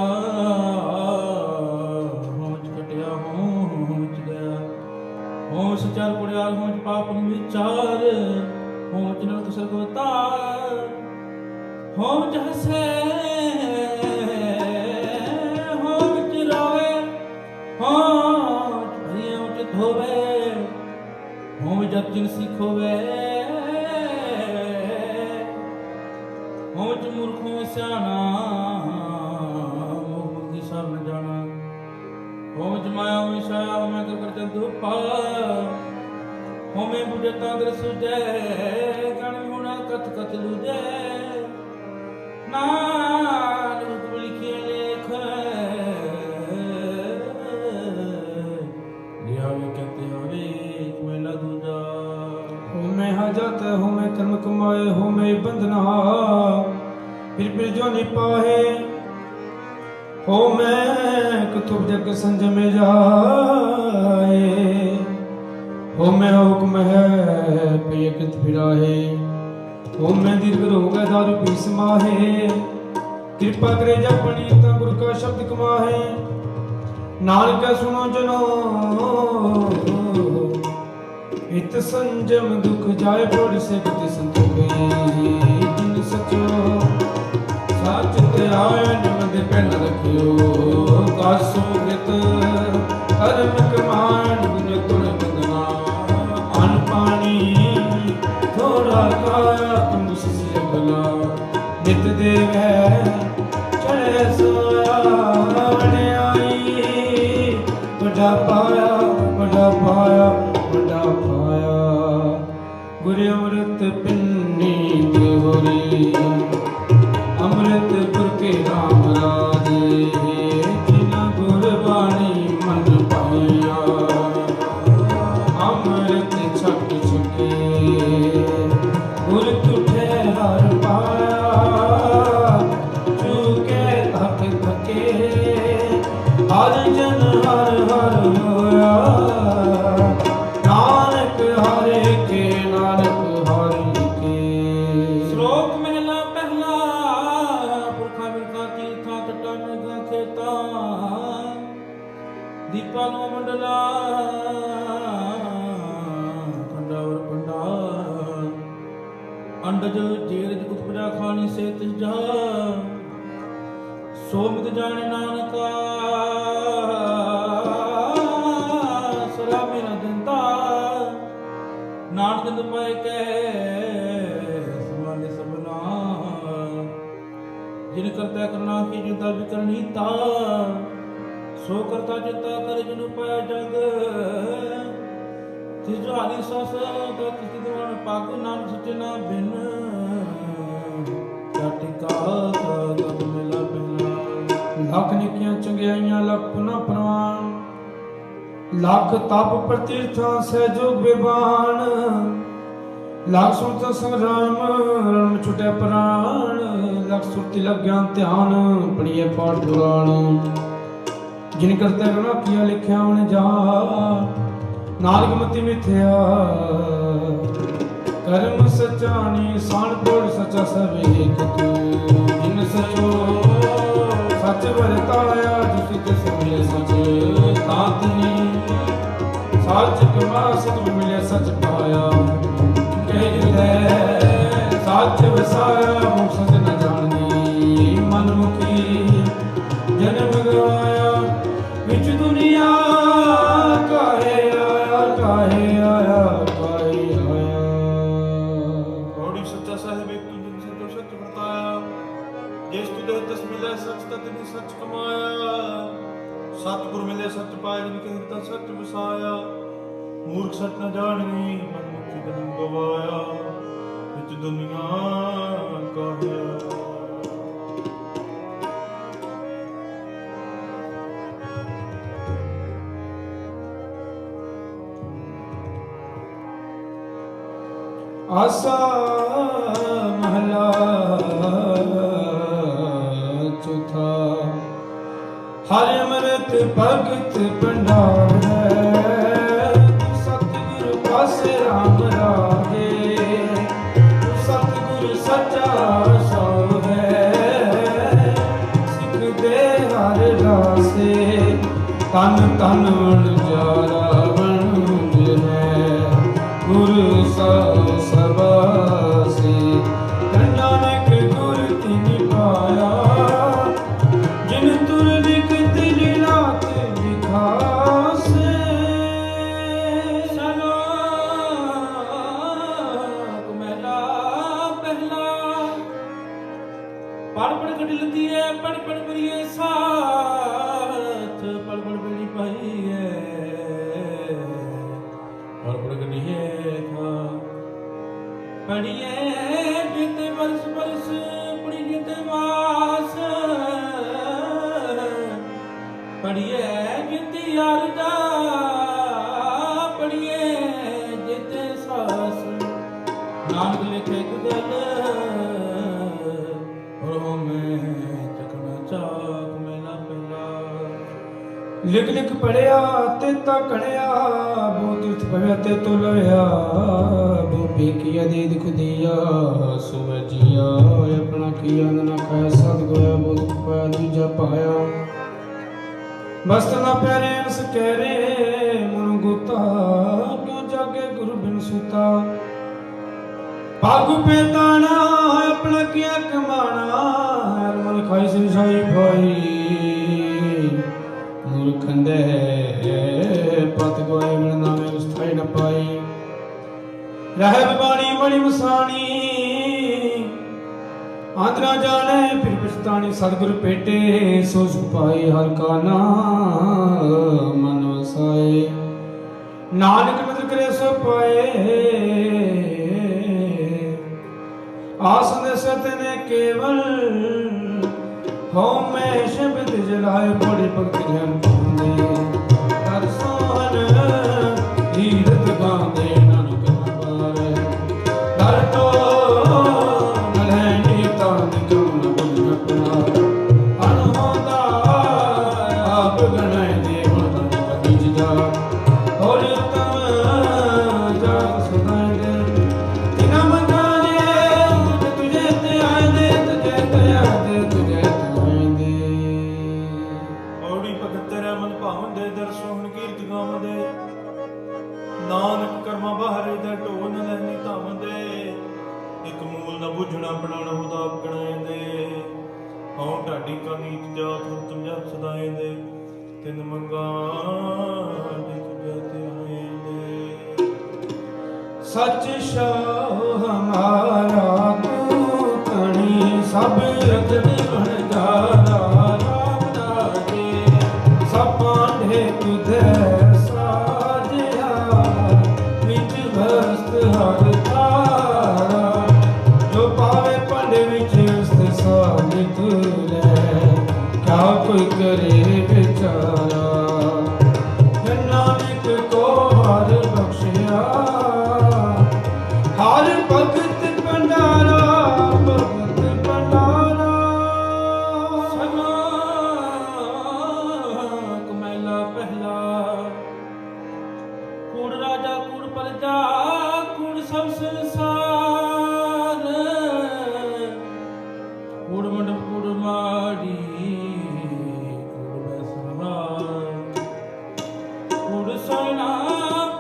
होश चार कुड़ियाल होश पाप विचार होश नरक स्वर्गवतार होश हसे होश रोवे होश भरिए होश धोवे होश जग जिन सीखोवे होश मूर्खों स्याना मोह बुद्धि सब न जाना होम जमाया होम छाया होम कर चंदू पार होमे बुझता दर सुजै गण होना कथ कथ लुजै नानक लिखे लेख लिहावे कहते हवे मैला दूजा होमे हाजत होमे कर्म कमाए होमे बंधना फिर जो निपाहे हो मैं कथुब जग संजम जाए हो मैं हुक्म है पे कृत फिराहे हो मैं दीर्घ रोग दारू पी समाहे कृपा करे जपनी ता गुरु का शब्द कमाहे ਨਾਨਕ ਸੁਣੋ ਜਨੋ ਇਤ ਸੰਜਮ ਦੁਖ ਜਾਏ ਪੜ ਸਿਕਤ ਸੰਤੋਖੀ ਜਿਨ ਸਚੋ ਸੱਚ ਤੇ ਆਇਆ ਨਿਮਦ ਪੈਨ ਰਖਿਓ ਕਾਸੂ ਗ੍ਰਿਤ ਕਰਮ ਕਮਾਣ ਗੁਣ ਤੁਣ ਬੰਦਨਾ ਅਨ ਪਾਣੀ ਥੋੜਾ ਕਾਇਆ ਤੁਮ ਸਿਸਿ ਅਗਲਾ ਨਿਤ ਦੇਵੈ ਚੜ੍ਹੇ ਸੋਇਆ ਵਡਿਆਈ ਵੱਡਾ ਪਾਇਆ ਵੱਡਾ ਪਾਇਆ ਵੱਡਾ ਪਾਇਆ ਗੁਰ ਅੰਮ੍ਰਿਤ ਪਿੰਨੀ ਦੇਵਰੀ ਅੰਮ੍ਰਿਤ ਗੁਰ ਕੇ ਰਾਮ ਰਾਜੇ ਜਿਨਾ ਗੁਰ ਬਾਣੀ ਮਨ ਪਾਇਆ ਅੰਮ੍ਰਿਤ ਛਕ ਛਕੇ ਗੁਰ ਤੁਠੇ ਹਰ ਪਾਇਆ ਚੁਕੇ ਤੱਕ ਥਕੇ ਹਰ ਜਨ ਹਰ ਹਰ ਹੋਇਆ ਨਾਨਕ ਹਰੇ ਕੇ ਨਾਨਕ ਹਰਿ ਕੇ। ਸ਼ਲੋਕ ਮਹਿਲਾ ਪਹਿਲਾ। ਪੁਰਖਾਂ ਬਿਰਖਾਂ ਤੀਰਥਾਂ ਤਟਾਂ ਮੇਘਾਂ ਖੇਤਾਂ ਦੀਪਾਂ ਨੂੰ ਮੰਡਲਾ ਖੰਡਾਵਰ ਪੰਡਾ ਅੰਡਜ ਜੇਰਜ ਉਤਪਜਾ ਖਾਣੀ ਸੇ ਤਿਸ ਜਾ ਸੋ ਮਿਤ ਜਾਣੇ ਨਾਨਕਾ ਸਰਾ ਮੇਰਾ ਦੰਤਾ ਨਾਨਕ ਦੰਦ ਪਾਏ ਕੈ ਸਮਾਲੇ ਸਭਨਾ ਜਿਨ ਕਰਤਾ ਕਰਨਾ ਕੀ ਜਿਤਾ ਵਿਕਰਣੀ ਤਾ ਸੋ ਕਰਤਾ ਜਿਤਾ ਕਰ ਜਿਨ ਪਾਇਆ ਜਗ ਤਿਸ ਹਾਰੀ ਸਸ ਦਾ ਤਿਸ ਦੀਵਾਨ ਪਾਕ ਨਾਮ ਸਚਨਾ ਬਿਨ ਟਿਕਾ ਗਮ ਮਿਲਾ ਪਹਿਲਾ। ਲੱਖ ਨਿੱਕੀਆਂ ਚੰਗਿਆਈਆਂ ਲੱਖ ਪੁਨਾ ਪ੍ਰਵਾਨ ਲੱਖ ਤਪ ਪ੍ਰਤੀਰਥਾਂ ਸਹਿਜੋਗ ਵਿਵਾਨ ਲੱਖ ਸੁਰਤ ਸੰਗਰਾਮ ਰਣ ਛੁਟੇ ਪ੍ਰਾਣ ਲੱਖ ਸੁਰਤੀ ਲੱਗਿਆ ਧਿਆਨ ਪੜੀਏ ਪਾਠ ਪੁਰਾਣ ਜਿਨ ਕਰਤਾ ਗੁਨਾ ਕੀਆ ਲਿਖਿਆ ਉਹਨੇ ਜਾ ਨਾਨਕ ਮਤੀ ਮਿਥਿਆ ਕਰਮ ਸਚਾਣੀ ਸਾਣ ਪੋੜ ਸਚਾ ਸਭ ਏਕ ਤੂੰ ਜਿਨ ਸਚੋ ਸੱਚ ਵਰਤਾਇਆ ਜਿਸ ਤਿਸ ਮਿਲੇ ਸਚ ਤਾਤਨੀ ਸੱਚ ਕਮਾ ਸਤ ਮਿਲੇ ਸਚ ਪਾਇਆ ਕਹਿ ਲੈ ਸੱਚ ਵਸਾਇਆ ਮੁਖ ਸਚ ਨ ਜਾਣਦੀ ਮਨ ਮੁਖੀ ਜਨਮ ਗਵਾਇਆ ਵਿੱਚ ਦੁਨੀਆ ਕਾਹੇ ਆਇਆ ਕਾਹੇ ਆਇਆ ਕਾਹੇ ਆਇਆ। ਗੌੜੀ ਸੱਚਾ ਸਾਹਿਬ ਇੱਕ ਤੂੰ ਦਿਨ ਸੱਚੋ ਸੱਚ ਵਰਤਾਇਆ ਜਿਸ ਤੂੰ ਦੇ ਤਸ ਮਿਲੇ ਸੱਚ ਤਤ ਨੀ ਸੱਚ ਕਮਾਇਆ ਸਤਿਗੁਰ ਮਿਲੇ ਸੱਚ ਪਾਇਆ ਜਿਨ ਕੇ ਹਿਰਦਾ ਸੱਚ ਵਸਾਇਆ ਮੂਰਖ ਸੱਚ ਨ ਜਾਣਨੀ ਮਨ ਮੁਖੀ ਜਨਮ ਗਵਾਇਆ ਵਿੱਚ ਦੁਨੀਆ ਕਾਹੇ ਆਇਆ। ਆਸਾ ਮਹਲਾ ਚੌਥਾ। ਹਰਿ ਅੰਮ੍ਰਿਤ ਭਗਤ ਭੰਡਾਰ ਹੈ ਸਤਿਗੁਰ ਪਾਸੇ ਰਾਮ ਰਾਜੇ ਸਤਿਗੁਰ ਸੱਚਾ ਸੋ ਹੈ ਸਿੱਖ ਦੇ ਹਰ ਰਾਸੇ ਤਨ ਤਨ ਵਣਜਾਰਾ ਵਣਜ ਹੈ ਗੁਰੂ ਸਬਾਸੇ ਨਾਨਕ ਗੁਰ ਤਿਨਿ ਪਾਇਆ ਜਿਨ ਤੁਰ ਲਿਖਤ ਲੀਲਾ ਤੇ ਵਿਖਾਸੇ। ਸ਼ਲੋਕ ਮਹਿਲਾ ਪਹਿਲਾ। ਪੜ ਪੜ ਕਟਿਲਤੀ ਹੈ ਪੜ ਪੜ ਬਰੀਏ ਸਾਥ ਪੜ ਪੜ ਬੇੜੀ ਪਾਈ ਹੈ ਪੜ ਪੜ ਕਟਿਏ ਖਾ ਪੜੀਏ ਜਿਤੇ ਬਰਸ ਬਰਸ ਪੜੀ ਜਿਤੇ ਮਾਸ ਪੜੀਏ ਜਿਤੇ ਯਾਰ ਦਾ ਪੜੀਏ ਜਿਤੇ ਸਾਸ ਨਾਨਕ ਲਿਖੇ ਗੁਗਲ ਰੋ ਮੈਂ ਚਕਣਾ ਚਾਕ ਮੇਲਾ ਪਹਿਲਾ। ਲਿਖ ਲਿਖ ਪੜਿਆ ਤੇ ਤਾ ਕਣਿਆ ਬੋ ਤੀਰਥ ਭਵਿਆ ਤੇ ਤੁਲਿਆ ਬੋ ਪੇਖਿਆ ਦੇ ਦੁਖ ਦਿਆ ਸੁਵ ਜੀਆ ਆਪਣਾ ਕੀਆ ਨਾ ਖਾਇਆ ਸਤ ਗੋਇਆ ਬੋ ਦੁਖ ਪਾਇਆ ਦੂਜਾ ਪਾਇਆ ਬਸਤ ਨਾ ਪੈਰੇ ਅਨਸ ਕਹਿਰੇ ਮਨ ਗੋਤਾ ਕਿਉ ਜਾਗੇ ਗੁਰੂ ਬਿਨ ਸੁਤਾ ਪਾਗੂ ਪੇਤਾਣਾ ਆਪਣਾ ਕੀਆ ਕਮਾਣਾ ਹਰ ਮਨ ਖਾਈ ਸਿਸਾਈ ਭਾਈ ਮੂਰਖੰਦੇ ਪਤ ਗੋਏ ਮਿਲ ਨਾਵੇਂ ਉਸਥਾਈ ਨ ਪਾਈ ਰਹਿਬ ਬਾਣੀ ਮਣੀ ਮਸਾਣੀ ਆਂਦਰਾ ਜਾਣੇ ਫਿਰ ਪਛਤਾਣੀ ਸਤਿਗੁਰ ਭੇਟੇ ਸੋ ਸੁਪਾਈ ਹਰ ਕਾ ਨਾਮ ਮਨ ਵਸਾਏ ਨਾਨਕ ਮਿੱਤਰ ਕਰੇ ਸੋ ਪਾਏ ਆਸ ਦੇ ਸਤ ਨੇ ਕੇਵਲ ਹਉ ਮੈਂ ਸ਼ਬਦ ਜਲਾਏ ਬੜੀ ਭਗਤ ਜਨ ਪਾਉਂਦੇ ਹਰ ਸੋਹਣ ਹੀਰਤ ਗਾਉਂਦੇ ਨਾਨਕ ਨਵਾਰੇ ਦਰ ਤੋਂ ਨਲੈਣੀ ਤਾਂ ਨਿਕਮ ਬੁਝ ਆਪਣਾ ਅਨਹੋਦਾ ਆਪ ਗਣਾਏ ਦੇ ਮਨ ਕਦੀ ਜਾ ਹੋਰ ਤਮ ਜਾ ਸੁਣਾਏ ਦੇ ਤਿਨਾ ਮੰਗਾਏ ਤੁਝੇ ਤੇ ਆਏ ਦੇ ਤੁਝੇ ਤੇ ਆਏ ਦੇ ਤੁਝੇ ਤੇ ਆਏ ਦੇ ਔੜੀ ਭਗਤ ਤੇਰਾ ਮਨ ਭਾਵੰਦੇ ਦਰ ਸੋਹਣ ਕੀਰਤ ਗਾਵੰਦੇ ਨਾਨਕ ਕਰਮਾਂ ਬਾਹਰੇ ਦਾ ਢੋ ਨ ਲੈਣੀ ਧਾਵੰਦੇ ਇੱਕ ਮੂਲ ਨਾ ਬੁਝਣਾ ਬਣਾਉਣਾ ਹੁਦਾ ਆਪ ਗਣਾਏਂਦੇ ਹਉ ਢਾਡੀ ਕਾ ਨੀਤ ਜਾਤ ਹਰ ਤੁਮ ਜਪ ਸਦਾਏਂਦੇ ਤਿਨ ਮੰਗਾ ਦੇ ਤੁਝੇ ਤੇ ਆਏਂਦੇ ਸੱਚ ਸ਼ਾਹ ਹਮਾਰਾ ਤੂੰ ਕਣੀ ਸਭ ਰਤਨ ਬਣ ਜਾਣਾ ਰਾਮ ਨਾਜੇ ਸਭ ਪਾਂਢੇ ਤੁਧੇ ਸਾਜਿਆ ਵਿੱਚ ਭਸਤ ਹਰ ਤਾਰਾ ਜੋ ਪਾਵੇ ਪੰਡ ਵਿੱਚ ਉਸਤ ਸਾਜਿਤ ਲੈ ਕਿਆ ਕੋਈ ਕਰੇ ਵਿਚਾਰਾ ਨਾਨਕ ਕੋ ਹਰ ਬਖਸ਼ਿਆ ਹਰ ਭਗਤ ਭੰਡਾਰਾ ਭਗਤ ਭੰਡਾਰਾ ਸਨਾ ਕਮੈਲਾ ਪਹਿਲਾ ਕੂੜ ਰਾਜਾ ਕੂੜ ਪਰਜਾ ਕੂੜ ਸਭ ਸੰਸਾਰ ਕੂੜ ਮੰਡਪ ਕੂੜ ਮਾੜੀ ਕੂੜ ਬੈਸਹਾਰ ਕੂੜ ਸੋਨਾ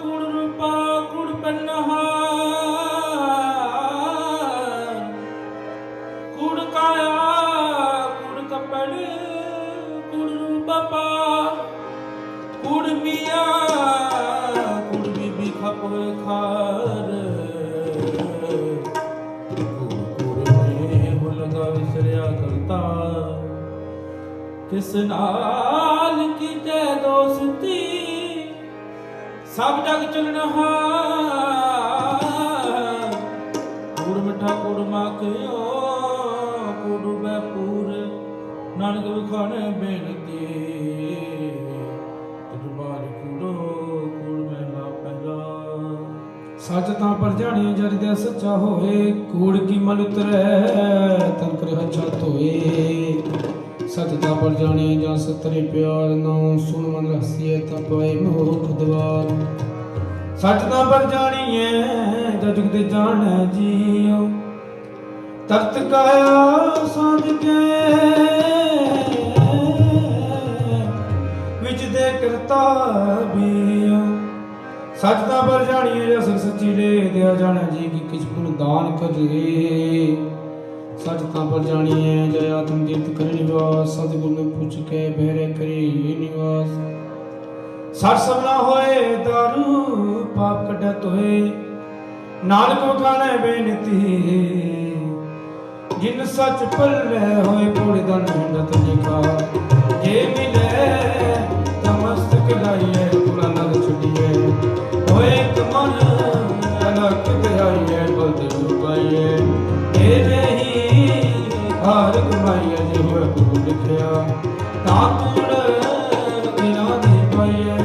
ਕੂੜ ਰੂਪਾ ਕੂੜ ਪੰਨਹਾਰ ਕੂੜ ਕਾਇਆ ਕੂੜ ਕੱਪੜ ਕੂੜ ਰੂਪਾ ਕੂੜ ਮੀਆਂ ਕੂੜ ਬੀਬੀ ਖਪ ਹੋਏ ਖਾਰ ਕੂੜ ਮੇ ਹੋ ਲਗਾ ਵਿਸਰਿਆ ਕਰਤਾ ਕਿਸ ਨਾਲ ਕੀਤੇ ਦੋਸਤੀ ਸਭ ਜਗ ਚਲਣਾ ਕੂੜ ਮਿੱਠਾ ਕੂੜ ਮਾਖਿਓ ਕੂੜ ਬੈਪੂਰ ਨਾਨਕ ਵਿਖਾਣੇ ਬੇਨਤੀ ਤੁਰਬਾਰ ਕੂੜੋ ਕੂੜ ਮਹਿਲਾ ਪਹਿਲਾ ਸੱਚ ਤਾਂ ਪਰ ਜਾਣੀ ਜਰ ਦੇ ਸੱਚਾ ਹੋਏ ਕੂੜ ਕੀ ਮਲ ਉਤਰੈ ਤਨ ਕਰ ਹੱਛਾ ਧੋਏ ਸਤ ਤਾਂ ਪਰ ਜਾਣੀ ਜਾਂ ਸਤਰੇ ਪਿਆਰ ਨਾਉ ਸੁਣ ਮਨ ਰਸੀਏ ਤਾਂ ਪਾਏ ਮੋਖ ਦਵਾਰ ਸੱਚ ਤਾਂ ਪਰ ਜਾਣੀਏ ਜਾਂ ਜੁਗ ਦੇ ਜਾਣੈ ਜੀਉ ਤਖਤ ਕਾਇਆ ਸਾਂਝ ਕੇ ਵਿੱਚ ਦੇ ਕਰਤਾ ਬੀਉ ਸੱਚ ਤਾਂ ਪਰ ਜਾਣੀਏ ਜਾਂ ਸਿਰ ਸੱਚੀ ਲੈ ਦਿਆ ਜਾਣੈ ਜੀ ਕਿ ਕਿਛ ਪੁਨ ਦਾਨ ਕਰੇ ਸੱਚ ਤਾਂ ਪਰ ਜਾਣੀਏ ਜੈ ਆਤਮ ਦੀਰਤ ਕਰੇ ਨਿਵਾਸ ਸਤਿਗੁਰ ਨੂੰ ਪੁੱਛ ਕੇ ਬਹਿਰੇ ਕਰੀ ਨਿਵਾਸ ਸੱਚ ਸਭਨਾ ਹੋਏ ਦਾਰੂ ਪਾਪ ਕੱਢੈ ਤੋਏ ਨਾਨਕ ਵਖਾਣੈ ਬੇਨਤੀ ਜਿਨ ਸੱਚ ਪੱਲੇ ਹੋਏ ਪੂਰੇ ਦਨ ਹਿੰਦਤ ਲਿਖਾ ਜੇ ਮਿਲੇ ਤਮਸਤਕ ਲਾਈਏ ਪੁਰਾ ਨਦ ਛੁਟੀਏ ਹੋਏ ਕਮਨ ਅਲਕ ਧਿਆਈਏ ਬਲਦ ਪਾਈਏ ਇਹ ਨਹੀਂ ਹਾਰ ਕਮਾਈਏ ਜੇ ਹੋਏ ਗੁਰੂ ਲਿਖਿਆ ਤਾਂ ਕੂੜ ਬਿਨਾ ਦੀ ਪਾਈਏ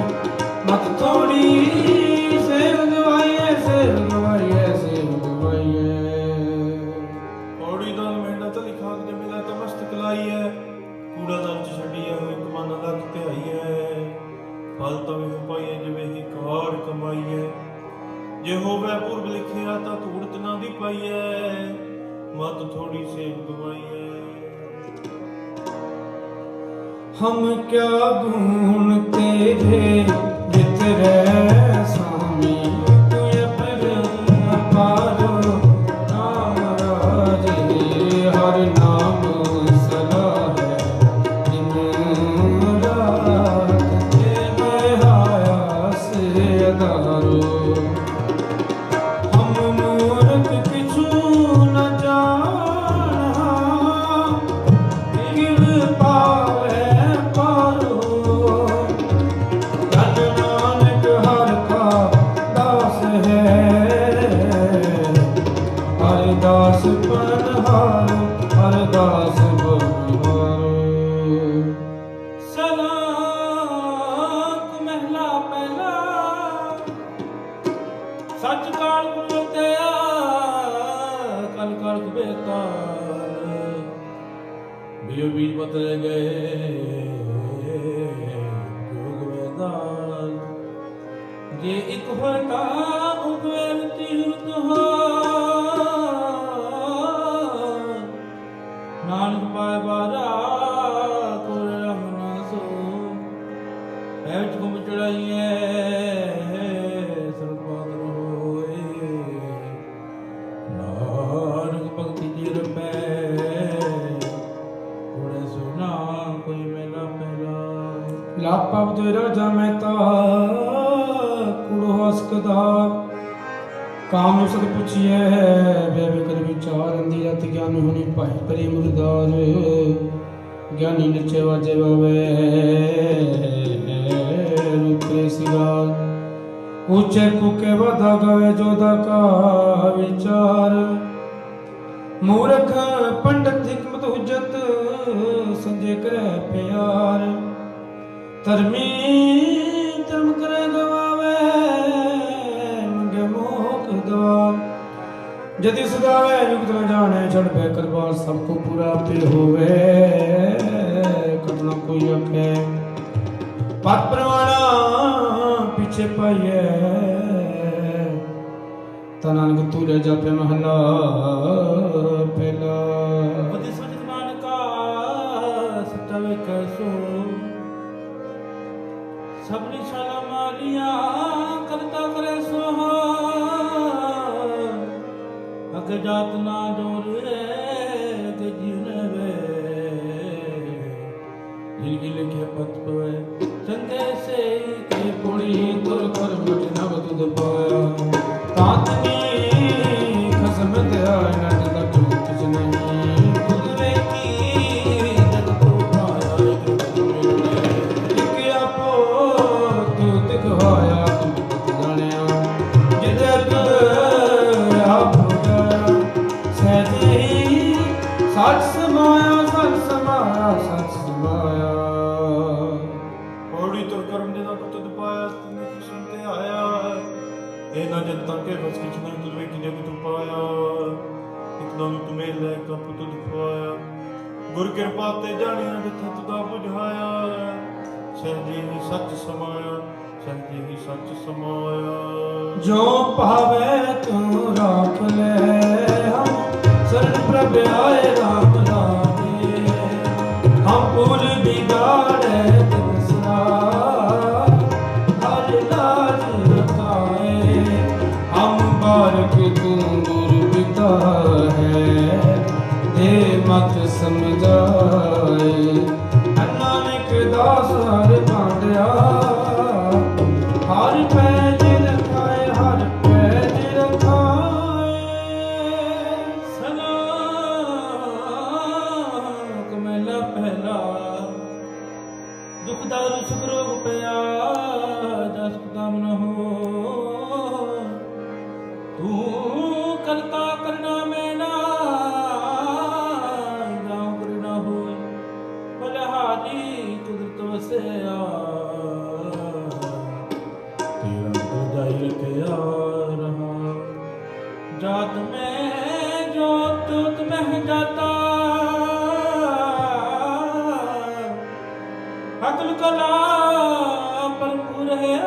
ਮਤ ਥੋੜੀ ਸੇਵ ਗਵਾਈਏ ਸੇਵ ਗਵਾਈਏ ਸੇਵ ਗਵਾਈਏ ਔੜੀ ਦਲ ਮੇਂਡਾ ਤਲੀ ਖਾਕ ਦੇ ਮਿਲਾ ਤਮਸਤਕ ਲਾਈਐ ਕੂੜਾ ਦਲ ਚ ਛੱਡੀਐ ਹੋਏ ਕਮਨ ਲੱਖ ਧਿਆਈਐ ਫਲ ਤਵੇ ਪਾਈਐ ਜਿਵੇਂ ਹੀ ਕਾਰ ਕਮਾਈਐ ਜੇ ਹੋਵੇ ਪੁਰਬ ਲਿਖਿਆ ਤਾਂ ਧੂੜਤ ਨਾ ਦੀ ਪਾਈਐ ਮਤ ਥੋੜੀ ਸੇਵ ਗਵਾਈਐ हम क्या गुण तेरे बितरे स्वामी तुय पर अपारो नाम राजे हर नाम सदा है दिन रात तेरे हाया से अदारो हम मूर्ख किछु न जाना गिर पावे पारो धन नानक हर का दास है हर दास पनहारो हर दास बलिहारो सलाक महला पहला सच काल बोलतया कल काल बेताल बियो बीज बदल गए योग वेदाल जे एक होता उगवेल तीर्थ हो नानक पाए बारा कोरे रमना सो ऐच को चढ़ाइए नानक भगति जीर पै उड़े सुना कोई मेला मेला लापा बदे राजा मेहता कुड़ो हसकदा काम नु सद पुछिए बेबे कर विचार अंधी रात ज्ञान होनी पाए परे मुरदार ज्ञानी नचे वाजे बावे रूपे सिगार ऊंचे कुके वादा गवे जोधा का विचार मूर्ख पंडित हिकमत हुज्जत संजय करे प्यार धर्मी धर्म करे गवावे मंगे मोख द्वार जति सदावे युक्त न जाने छड़ पे करबार सबको पूरा पे होवे कटना कोई अखे पात परवाना पीछे पाइए तनानक तूरे जापे महला पहला बदे सजत नानका सतावे कैसो सबनी शाला मारिया करता करे सो अग जात ना जोर रे अग जीवन वे जिनकी लिखे पथ पवे चंगे से के पुड़ी तुर कर मट नव तुद पाया तातनी खसम दया नट तक कुछ नहीं खुद वे की जग को पाया एक आपो तू दिखवाया तू जानिया जिते तुद आप गया सहजी सच समाया सच समाया सच समाया पौड़ी तुर कर्म जिना तुद पाया तुने सुनते आया ए ना जनता के बस किछ नहीं तुद वे की जग तू पाया इतना नु तुम्हें ले कप तुद खुआया गुर किरपा ते जानी न जिथे तुदा बुझाया सहजी ही सच समाया सहजी ही सच समाया जो पावे तू राख ले हम शरण प्रभ आए राम लागे हम भूल बिगाड़े तिनसरा हर लाज रखाए हम बारक तू गुरु पिता है दे मत समझाए नानक दास हर पांड्या हर पैज रखाए हर पैज रखाए सलाक मेला पहला दुख दारू सुख रोग पया जस काम न हो तू करता करना में ना जाऊं करना हो बलहारी कुदरत वसया तेरा तो जाई रखया रहा जात में जोत तुत में जाता अतुल कला भरपूर है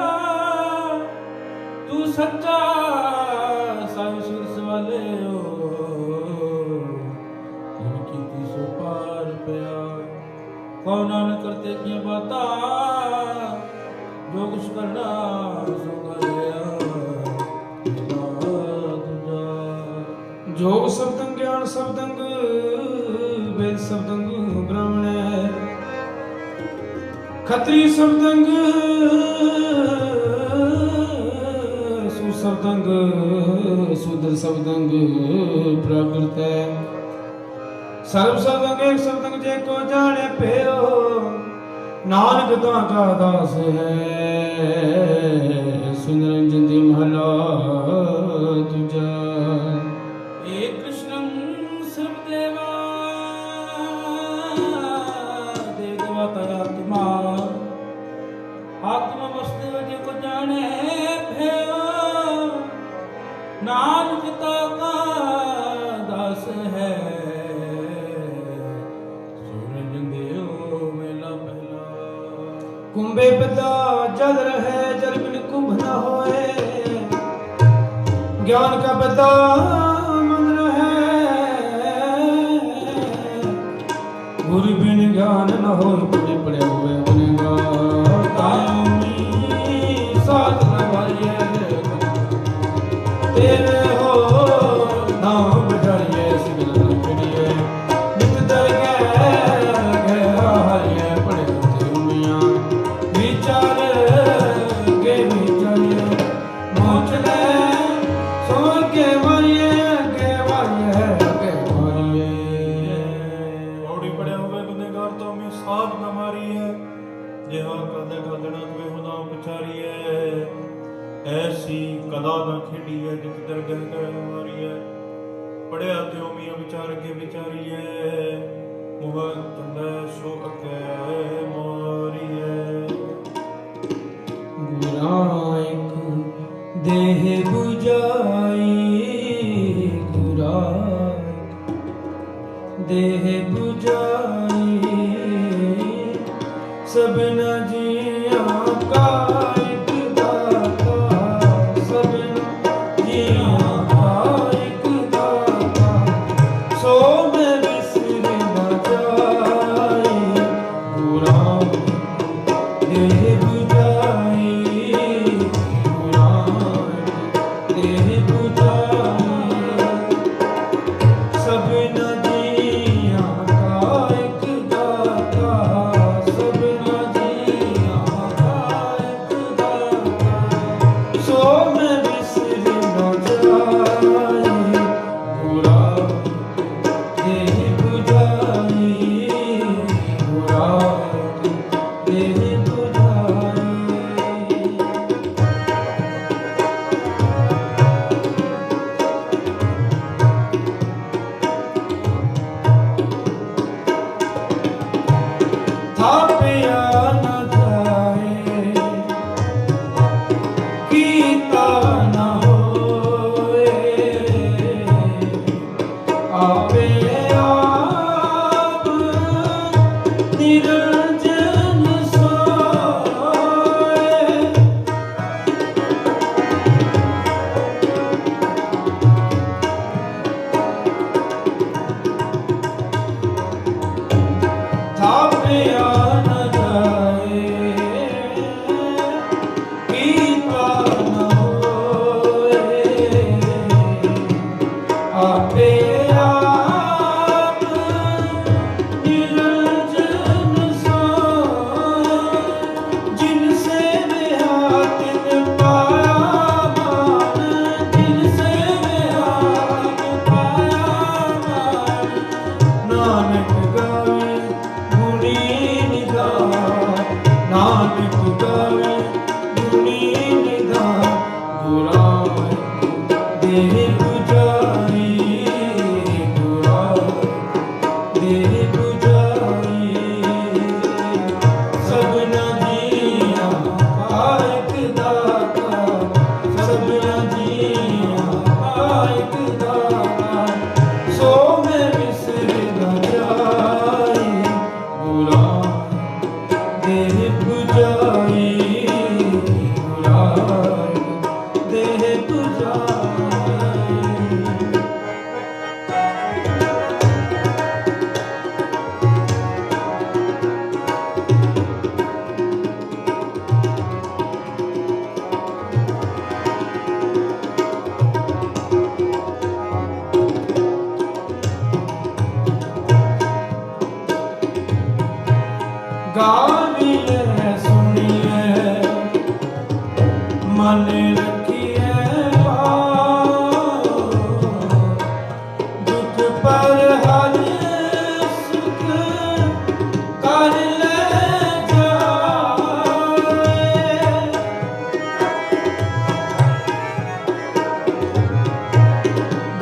तू सच्चा साई शीर्ष वाले हो इनकी तीसो पार पया कौ नानक करते की बाता जो कुछ करना सो कर गया तुझा। जोग शब्दंग ज्ञान शब्दंग वेद शब्दंग ब्राह्मण है खत्री शब्दंग सुशब्दंग शूद्र शब्दंग प्राकृत है सर्व शब्दंग एक शब्दंग जे को जाने पेयो नानक ताका दास है सुनरंजन दी महला तुझा। एक कृष्णं सर्वदेवा देवदेवा तयात्मा आत्मा वस्तु जो को जाने भयो नानक ताका दास है सुरंजन देव मेला पहला। कुंभे पिता जल रहे जल बिन कुंभ न होए ज्ञान का पिता मन रहे गुरु बिन ज्ञान न हो पड़े पड़े हुए बनेगा साथ नवाइए तेरे हो नाम बिठाइए सिगल करिए नित दर गया हरिए पड़े दुनिया विचार के विचारिए मोचले सो के मारिए ਔੜੀ ਪੜਿਆ ਹੋਵੇ ਗੁਨੇਗਾਰ ਤੋਂ ਮੈਂ ਸਾਧ ਨਾ ਮਾਰੀ ਹੈ ਜਿਹਾ ਕਦੇ ਖਾਦਣਾ ਤਵੇ ਹੁਨਾ ਪਛਾਰੀ ਹੈ ਐਸੀ ਕਲਾ ਨਾ ਖੇਡੀ ਹੈ ਜਿਤ ਦਰਗਹ ਕਰ ਮਾਰੀ ਹੈ ਪੜਿਆ ਤਿਉ ਮੀਆਂ ਵਿਚਾਰ ਕੇ ਵਿਚਾਰੀ ਹੈ ਮੁਹ ਚੰਦਾ ਸੋ ਅਕੈ ਮਾਰੀ ਹੈ। ਗੁਰਾਇਕ ਦੇਹ 부ਜਾਈ ਗੁਰਾਇਕ ਦੇਹ 부ਜਾਈ ਸਭਨਾ ਜੀਆਂ ਕਾ ਇੱਕ ਦਾਤਾ ਸਭਨਾ ਜੀਆਂ ਕਾ ਇੱਕ ਦਾਤਾ ਸੋ ਮੈਂ ਵਿਸਰ ਨਾ ਜਾਈ ਗੁਰਾਇਕ ਦੇਹ 부ਜਾਈ ਗੁਰਾਇਕ ਦੇਹ 부ਜਾਈ ਸਭਨਾ ਜੀਆਂ ਕਾ ਇੱਕ ਦਾਤਾ ਸਭਨਾ ਜੀਆਂ ਕਾ ਇੱਕ ਦਾਤਾ ਸੋ ਮੈਂ ਵਿਸਰ ਨਾ ਜਾਈ ਗੁਰਾਇਕ ਦੇਹ 부ਜਾਈ ਗੁਰਾਇਕ ਦੇਹ 부ਜਾਈ। ਥਾਪਿਆ ਨਾ ਜਾਏ ਕੀਤਾ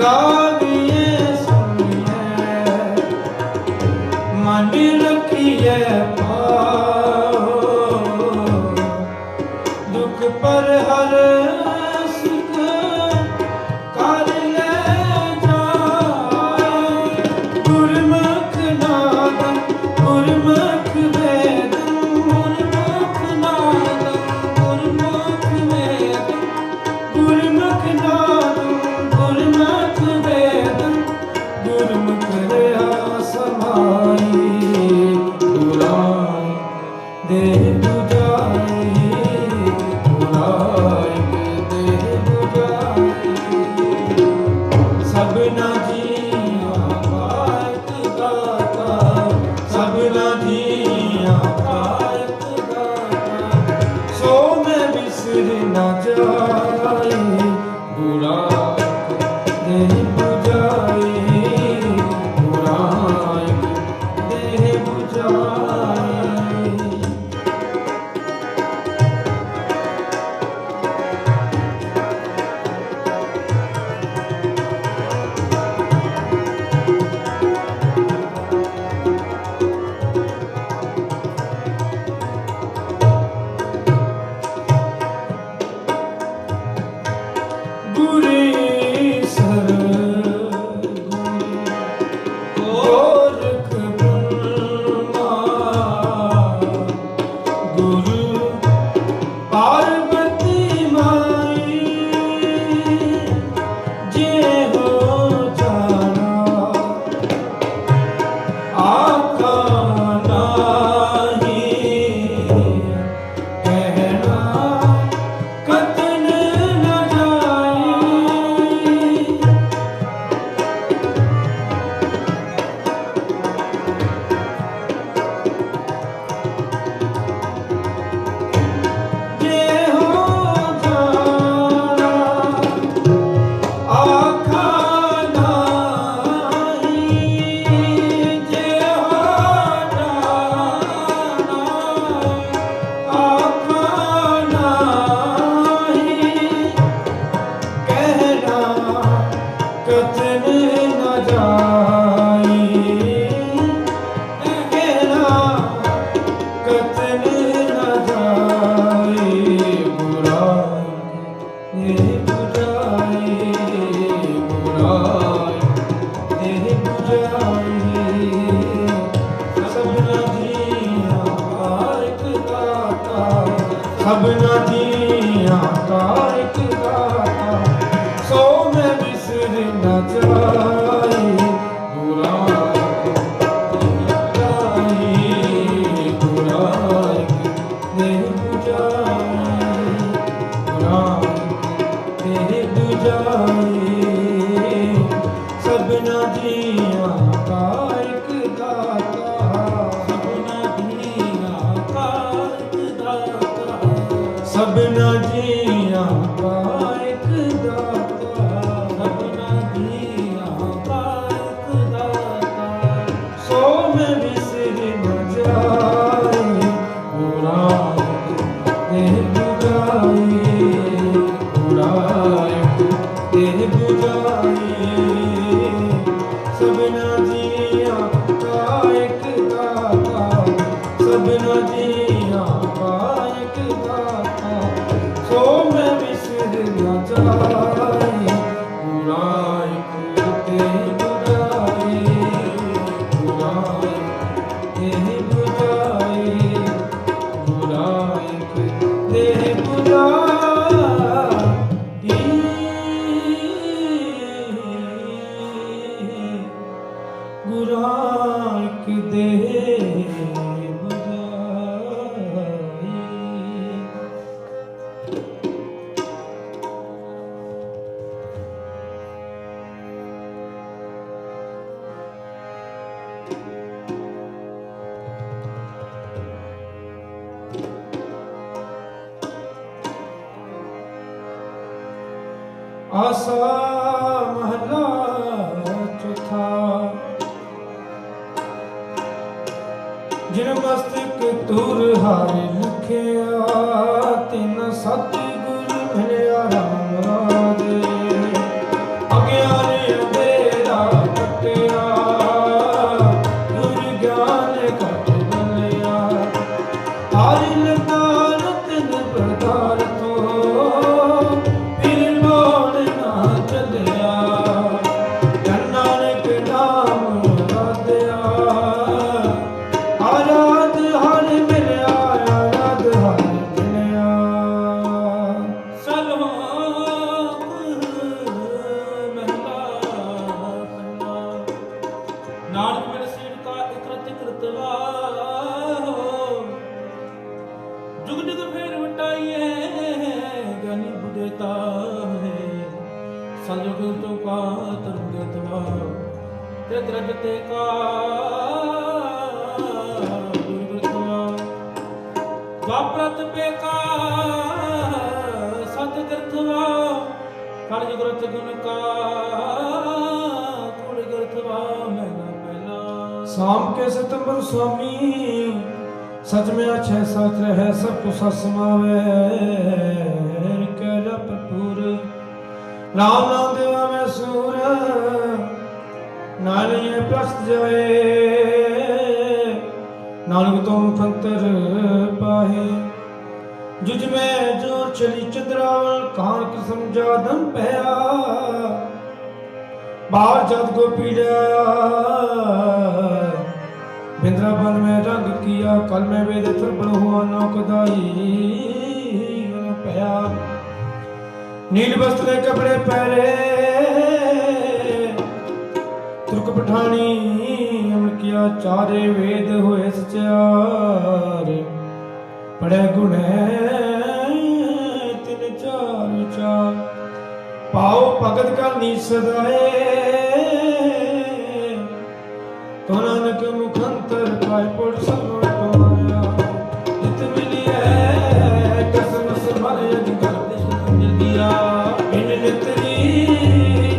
गाविए सुनिए मन रखिए पाओ दुख पर हर सुख कर ले जाए गुरमुख नादन गुरमुख वेदन गुरमुख नादन गुरमुख वेदन गुरमुख नादन गुरमुख वेदन गुरमुख रहा समाई गुराई देह बुझाई गुराई देह बुझाई सबना जिया पायत दाता सबना जिया पायत दाता सो मैं बिसर न जाए गुराई देह बुझाई गुराई देह बुझाई गुरी सर गोरख ब्रह्मा गुरु पार्वती माई जे हो जाना आका नाही कहना कतन न जाए जे हो जाना आखा नाही जे हो जाना आखा नाही कहना कतन न जाई कहना कतन न जाई बुराई ये बुझाई बुराई ये बुझाई सबना जिया एक दाता सबना जिया एक दाता सो मैं बिसर न जाए बुराई बुराई देह बुझाई बुराई देह बुझाई सबना जिया का एक दाता सबना जिया का एक दाता सबना जिया का एक दाता सबना जिया का एक दाता सो मैं बिसर न जाए बुराई देह बुझाई बुराई देह बुझाई सबना जिया का एक दाता सबना जिया का एक दाता सो मैं बिसर न जाए बुराई देह बुझाई बुराई देह बुझाई बुराई देह बुझाई बुराई देह बुझाई आसा महला चौथा जिन मस्तक तुर हारे लिखिया तिन सतगुर मिलिया राम राजे अज्ञानी संयोग तो का तरंग तवा तेद्रजते का दुर्गतवा द्वाप्रत पे का सतगर्थवा काल ग्रथ गुण का कुल ग्रथवा मैना पहला शाम के सितंबर स्वामी सच में अच्छे शास्त्र है सब कुछ समावे कह भरपूर राम नाम देवा में सूर नालिए प्रस्त जाए नानक तो मुखंतर पाहे जुज में जो चली चंद्रावल कान कृष्ण जादम पया बाहर जद को पीड़ा बिंद्रावन में रंग किया कल में वेद थरबड़ हुआ नौकदाई पया नील वस्त्र कपड़े पहरे तुर्क पठानी अमल किया चारे वेद हुए सचार पढ़े गुण तिन चार चार पाओ भगत का नीच सदाए तो नानक मुखंतर पाए पुर सब पाया जित मिली है कसम संभाले अधिकार दिश दिया इन नितरी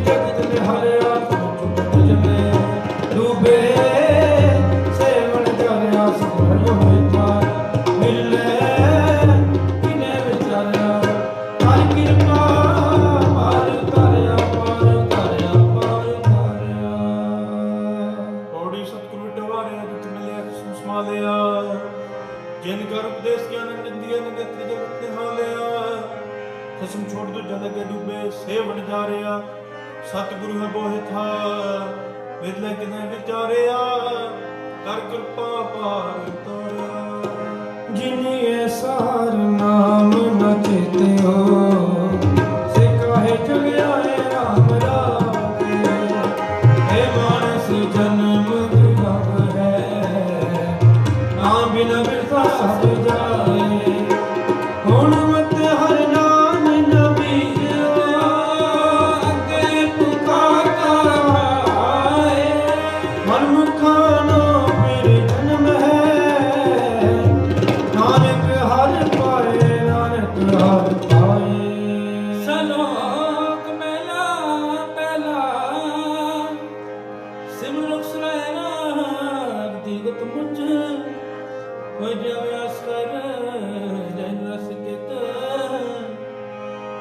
जगत ने हरे आत्म चुप जमे डूबे सेवन जाया सब होए था मिले किने विचारा हर कृपा पार उतारिया पार उतारिया पार उतारिया पौड़ी सतगुरु डवारे अदुत मिले कृष्ण समालिया जिन कर उपदेश ज्ञान निंदिया निगत्र जगत निहालिया खसम छोड़ दो जल के डूबे सेवन जा रिया सतगुरु है बोहे था विदले किने विचारिया कर कृपा पार उतारिया जिन्हें सार नाम न चेते हो से काहे चल आए राम राते हे मानस जन्म दुर्लभ है नाम बिना बिरसा सब जाए हुण मत हर नाम न बीजो अगे पुकार आए मन मुखानो फिर जन्म है नानक हर पाए नानक हर पाए सलोक मेला पहला सिमरन सुरैना दिगत मुझ कोई व्यास कर जैन रस कित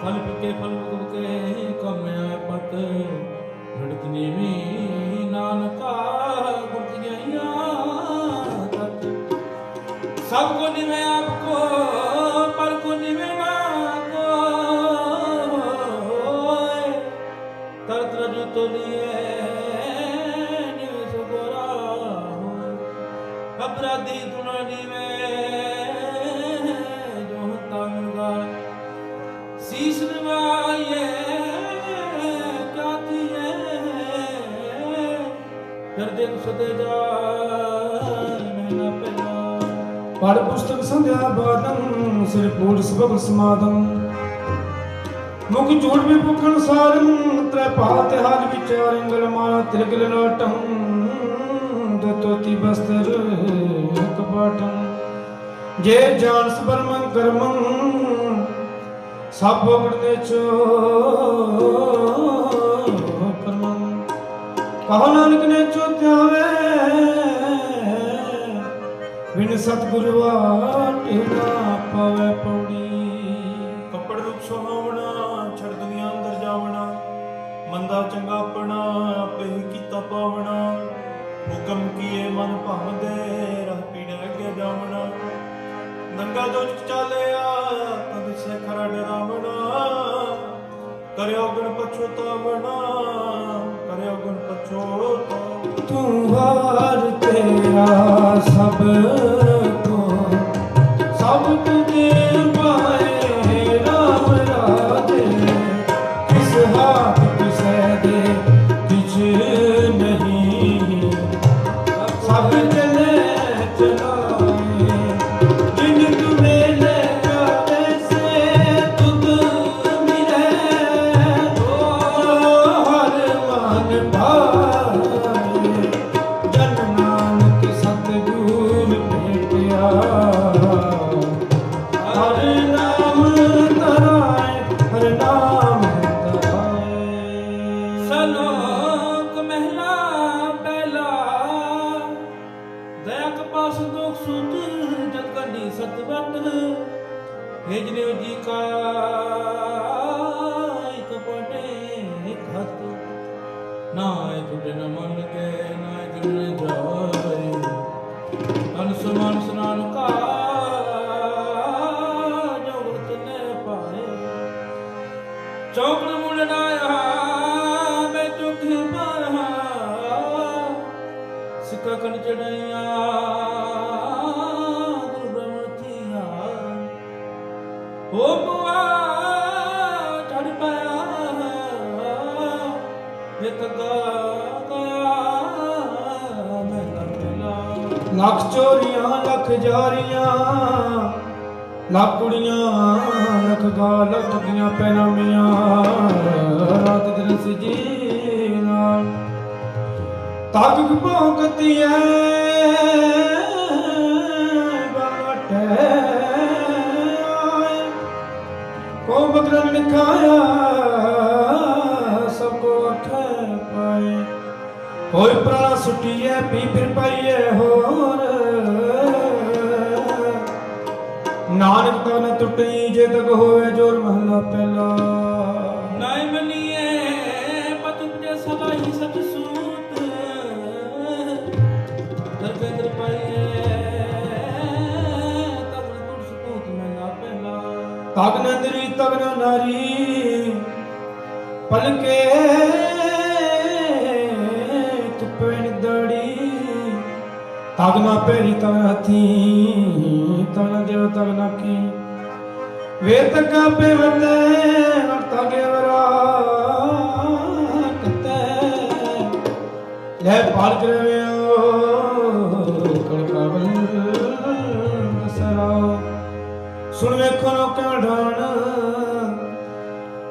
फल पिके फल के कम आए पत लड़त नीवी नानका गुट गया तत सबको निवे आपको पर को निवे ना को तरत रजू तो लिए निवे सगोरा अपराधी तुना निवे जो होता मिलगा शीश नवाए क्या थी दर्द सदे जा महीना पहला पढ़ पुस्तक संध्या बादम सिर पूर्ण सबक समादम मुख जोड़ में पुखन सारम त्रै पात हाल विचार इंगल माला तिलगल लाटम दतोति बस्तर कपाटम जे जान सबरमं कर्मं सब भोगने चो कर्मं कहो नानक ने चो त्यावे बिन सतगुरु टेढ़ा पावे पौड़ी कपड़ रूप सुहावना छड़ दुनिया अंदर जावना मंदा चंगा अपना आपे ही कीता पावना हुक्म किए मन भावदे राह पीड़े अगे जावना नंगा जो चालिया तद से खरा डरावना करयो गुण पछोतावना करयो गुण पछोता तू हार तेरा सब को सब तुझे पाए राम राधे किस हाथ किसे दे किछ नहीं सब चले चलाए जिन तुम्हें ले जाए से तुद मिले ਤੇਰੇ ਨ ਮਨ ਲਗੇ ਨਾ ਜਨ ਜਾਏ ਤਨ ਸਮਾਨ ਸਨਾਨ ਕਾ ਜੋਗ ਚਲੇ ਪਾਏ ਚੌਕੜ ਮੁੰਡ ਨਾ ਆ ਮੈਂ ਚੁੱਕ ਪਾਇਆ ਸਿੱਕਾ ਕਨ ਚੜਾਈਆਂ ਗੁਰੂ ਬ੍ਰਹਮ ਥੀਆ ਹੋ ਮੁਆ ਚੜ ਪਾਇਆ ਇਹ ਤਗਾ ਗਿਆ ਮੈਂ ਤਾਂ ਪਹਿਲਾ ਲੱਖ ਚੋਰੀਆਂ ਲੱਖ ਜਾਰੀਆਂ ਲੱਖ ਕੁੜੀਆਂ ਲੱਖ ਗਾ ਲੱਖ ਠੱਗੀਆਂ ਪੈਨਾਮੀਆਂ ਰਾਤ ਦਿਨ ਸਜੀ ਨਾਲ ਤਾਕ ਭੌਂਕਦੀ ਐ ਬਾਟੇ ਆਏ ਕੋ ਬਕਰਨ ਲਿਖਾਇਆ ਸਭ ਕੋ ਅੱਖੇ ਪਾਏ ਹੋਏ ਪ੍ਰਾਣਾ ਸੁੱਟੀਏ ਪੀ ਫਿਰ ਪਾਈਏ ਹੋਰ ਨਾਨਕ ਤਾਂ ਨ ਟੁੱਟੀ ਜੇ ਤੱਕ ਹੋਵੇ ਜੋਰ ਮਹਲਾ ਪਹਿਲਾ ਨਾਇ ਮਨੀਏ ਪਤੁ ਜੇ ਸਲਾਹੀ ਸਚ ਸੂਤ ਦਰਗੰਦਰ ਪਾਈਏ ਤਬਨ ਤੁਰ ਸਪੂਤ ਮਹਲਾ ਪਹਿਲਾ ਤਗ ਨੰਦਰੀ ਤਗ ਨ ਨਾਰੀ ਪਲਕੇ ਤੁਪੇ ਨਿਦੜੀ ਤਗ ਨਾ ਪੈਰੀ ਤਗ ਹਥੀ ਤਗ ਨ ਦੇਵ ਤਗ ਨ ਕੀ ਵੇ ਤਗਾ ਪੇਵਤੇ ਤਗੇ ਵਰਾ ਕਤੇ ਲੈ ਪਾਲ ਕਰਵਿਓ ਕੜਕਾਵਲ ਦਸਰਾ ਸੁਣ ਵੇਖੋ ਲੋਕਾਂ ਢਾਣ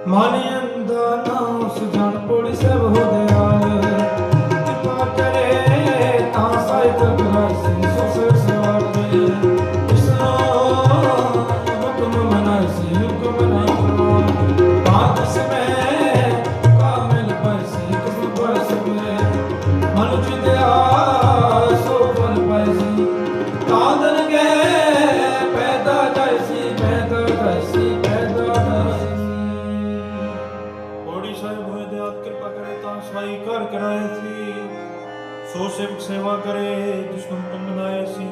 ਮਨ ਅੰਦਾ ਨਾ ਸੁਜਾਨ ਪੋੜੀ ਸਭ ਹੋ ਦਿਆਲ ਕਿਰਪਾ ਕਰੇ ਤਾਂ ਸਾਈ ਤਗਰਾਈ ਸਿੰਘ ਸੁਸਰ ਸਵਾਰ ਦੇ ਇਸਨੋ ਹੁਕਮ ਮਨਾਈ ਸੀ ਹੁਕਮ ਨਾ ਕਰਵਾਨ ਬਾਤ ਸਮੇ ਕਾਮਲ ਪਾਈ ਕਿਸ ਪਰ ਸਭੇ ਮਨੁ ਜਿਦਿਆ ਸੋ ਫਲ ਪਾਈ ਸੀ ਤਾਦਨ ਕੇ ਪੈਦਾ ਜਾਈ ਸੀ ਪੈਦਾ ਜਾਈ ਸੀ ਪੈਦਾ ਜਾਈ ਪੌੜੀ ਸਾਹਿਬ ਹੋਏ ਦੇ ਆਤ ਕਿਰਪਾ ਕਰੇ ਤਾਂ ਸਾਈ ਘਰ ਕਰਾਏ ਸੀ ਸੋ ਸੇਵਕ ਸੇਵਾ ਕਰੇ ਜਿਸ ਨੂੰ ਹੁਕਮ ਬਣਾਏ ਸੀ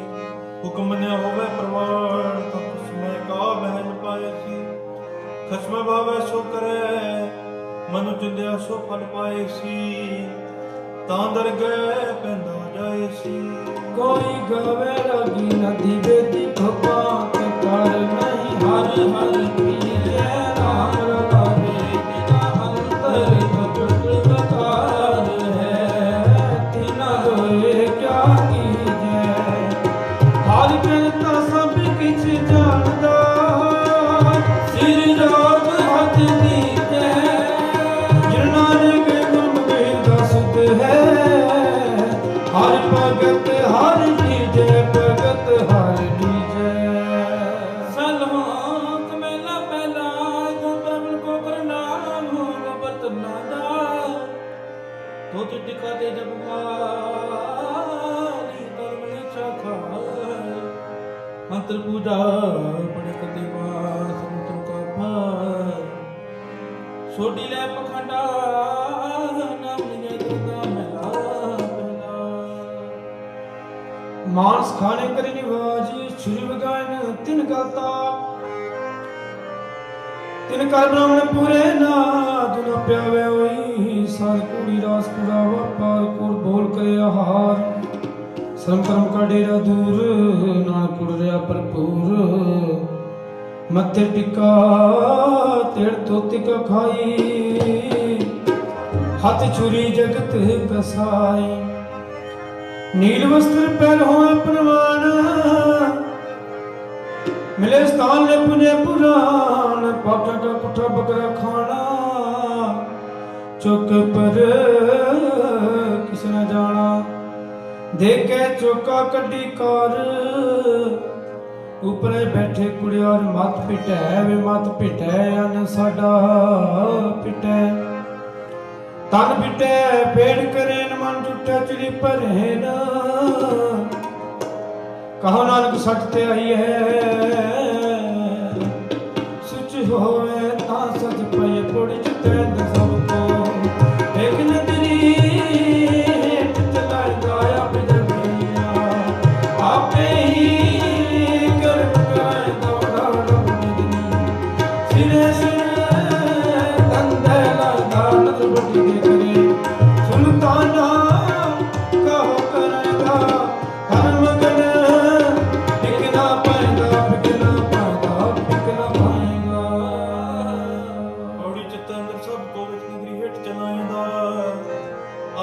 ਹੁਕਮ ਮੰਨਿਆ ਹੋਵੇ ਪ੍ਰਵਾਨ ਤਾਂ ਸਮੈ ਕਾ ਮਹਿਲ ਪਾਏ ਸੀ ਖਸਮ ਭਾਵੇ ਸੋ ਕਰੇ ਮਨੁ ਚੁੰਦਿਆ ਸੋ ਫਲ ਪਾਏ ਸੀ ਤਾਂ ਦਰਗਹਿ ਪੈਂਦਾ ਜਾਏ ਸੀ ਕੋਈ ਗਵੇ ਰਗੀ ਨਦੀ ਬੇਦੀ ਖਪਾ ਕੇ ਕਰ ਨਹੀਂ ਹਰ ਹਰ ਪੀਏ ਰਾਮ ਰਲਾਵੇ ਬਿਨਾ ਅੰਤਰ ਕਪਟ ਬਕਾਰ ਹੈ ਤਿਨਾ ਹੋਏ ਕਿਆ ਕੀਜੈ ਹਾਲ ਕਰਤਾ ਸਭ ਕਿਛ ਜਾਣਦਾ ਸਿਰ ਜੋਗ ਹੱਥ ਦੀਜੈ ਜਿਨ ਨਾਨਕ ਗੁਰਮੁਖੀ ਦਾ ਸੁਧ ਹੈ ਹਰ ਭਗਤ ਹਰ ਦੀਜੈ ਭਗਤ ਹਰ ਦੀਜੈ ਸਲਹਾਂ ਕਮੇਲਾ ਪਹਿਲਾ ਜੋ ਪ੍ਰਭਲ ਕੋ ਕਰਨਾਮ ਹੋ ਬਰਤ ਨਾ ਦਾ ਤੋ ਟਿਕਾ ਦੇ ਜਬ ਮਾਰੀ ਧਰਮ ਨੇ ਚਾਖਾ ਮੰਤਰ ਪੂਜਾ ਪੜੇ ਕਤੇ ਮਾਸ ਮੰਤਰ ਕਾ ਭਾਰ ਛੋਡੀ ਲੈ ਪਖੰਡਾ ਨਾਮ ਨਿਜੈ ਦਰਦਾ ਮਹਿਲਾ ਪਹਿਲਾ ਮਾਨਸ ਖਾਣੇ ਕਰੀ ਨਿਵਾਜ ਛੁਰੀ ਵਗਾਇਨ ਤਿਨ ਗਲਤਾ ਤਿਨ ਕਰ ਬ੍ਰਾਹਮਣ ਪੂਰੇ ਨਾ ਦੁਨ ਪਿਆਵੇ ਹੋਈ ਸਾਰ ਕੁੜੀ ਰਾਸ ਕੁੜਾ ਵਪਾਰ ਕੁੜ ਬੋਲ ਕਰੇ ਆਹਾਰ ਸ਼ਰਮ ਕਰਮ ਕਾ ਡੇਰਾ ਦੂਰ ਨਾਨਕ ਕੁੜ ਰਿਆ ਭਰਪੂਰ ਮੱਥੇ ਟਿਕਾ ਤੇੜ ਤੋਤੀ ਕਾ ਖਾਈ ਹੱਥ ਛੁਰੀ ਜਗਤ ਕਸਾਈ ਨੀਲ ਵਸਤਰ ਪਹਿਨ ਹੋਏ ਪ੍ਰਵਾਨ ਮਿਲੇ ਸਤਾਨ ਨੇ ਪੁਨੇ ਪੁਰਾਨ ਪਾਟਾ ਕਾ ਕੁੱਠਾ ਬਕਰਾ ਖਾਣਾ ਚੁੱਕ ਪਰ ਕਿਸ ਨ ਜਾਣਾ ਦੇਖੇ ਚੋਕਾ ਕੱਢੀ ਕਰ ਉਪਰੇ ਬੈਠੇ ਕੁੜਿਆਰ ਮਤ ਪਿਟੈ ਵੇ ਮਤ ਪਿਟੈ ਅਨ ਸਾਡਾ ਪਿਟੈ ਤਨ ਪਿਟੈ ਪੇੜ ਕਰੇ ਨ ਮਨ ਜੁਟੈ ਚਲੀ ਭਰੇ ਨ ਕਹੋ ਨਾਨਕ ਸੱਚ ਤੇ ਆਈ ਹੈ ਸੁਚ ਹੋਵੇ ਤਾਂ ਸਚ ਪਏ ਪੁੜ ਚਿਤੈ ਸਭ ਕੋ ਇੱਕ ਨਦਰੀ ਕੋ ਵਿੱਚ ਨਗਰੀ ਹੇਠ ਚਲਾਇਂਦਾ,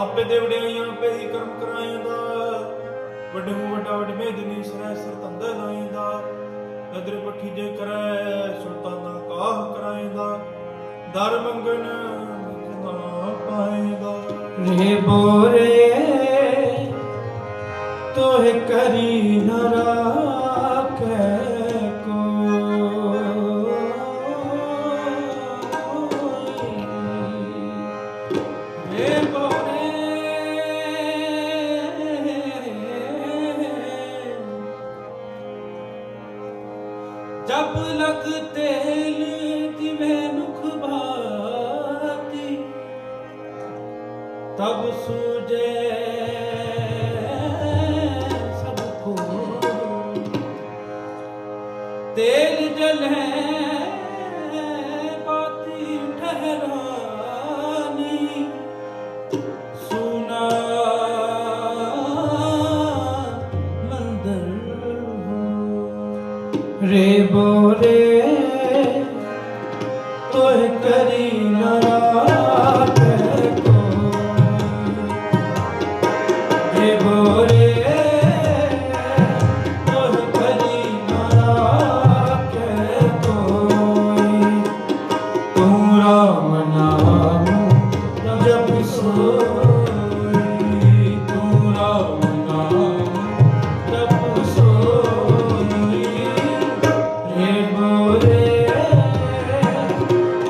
ਆਪੇ ਦੇ ਵਡਿਆਈਆਂ ਆਪੇ ਹੀ ਕਰਮ ਕਰਾਇਂਦਾ, ਵੱਡੇ ਮੂੰਹ ਵੱਡਾ ਵੱਡ ਮੇਦਨੀ ਸਰੈ ਸਰ ਧੰਦਾ ਲਾਇਂਦਾ, ਨਦਰ ਪੱਠੀ ਜੇ ਕਰੈ ਸੁਲਤਾਨਾ ਕਾਹ ਕਰਾਇਂਦਾ, ਦਰ ਮੰਗਣ ਨਾ ਪਾਇਂਦਾ। ਰੇ ਬੋਰੇ ਤੋਹਿ ਕਰੀ ਨ ਰਾਖੈ जब लग तेल तिवे मुख भाती, तब सूझे सबको, तेल जले बाती ठहरानी, सुना मंदिर रे बोरे तोहि करी न राखै कोई, रे बोरे तोहि करी न राखै कोई, तू राम नाम जप सोई, तू राम नाम जप सोई, रे बोरे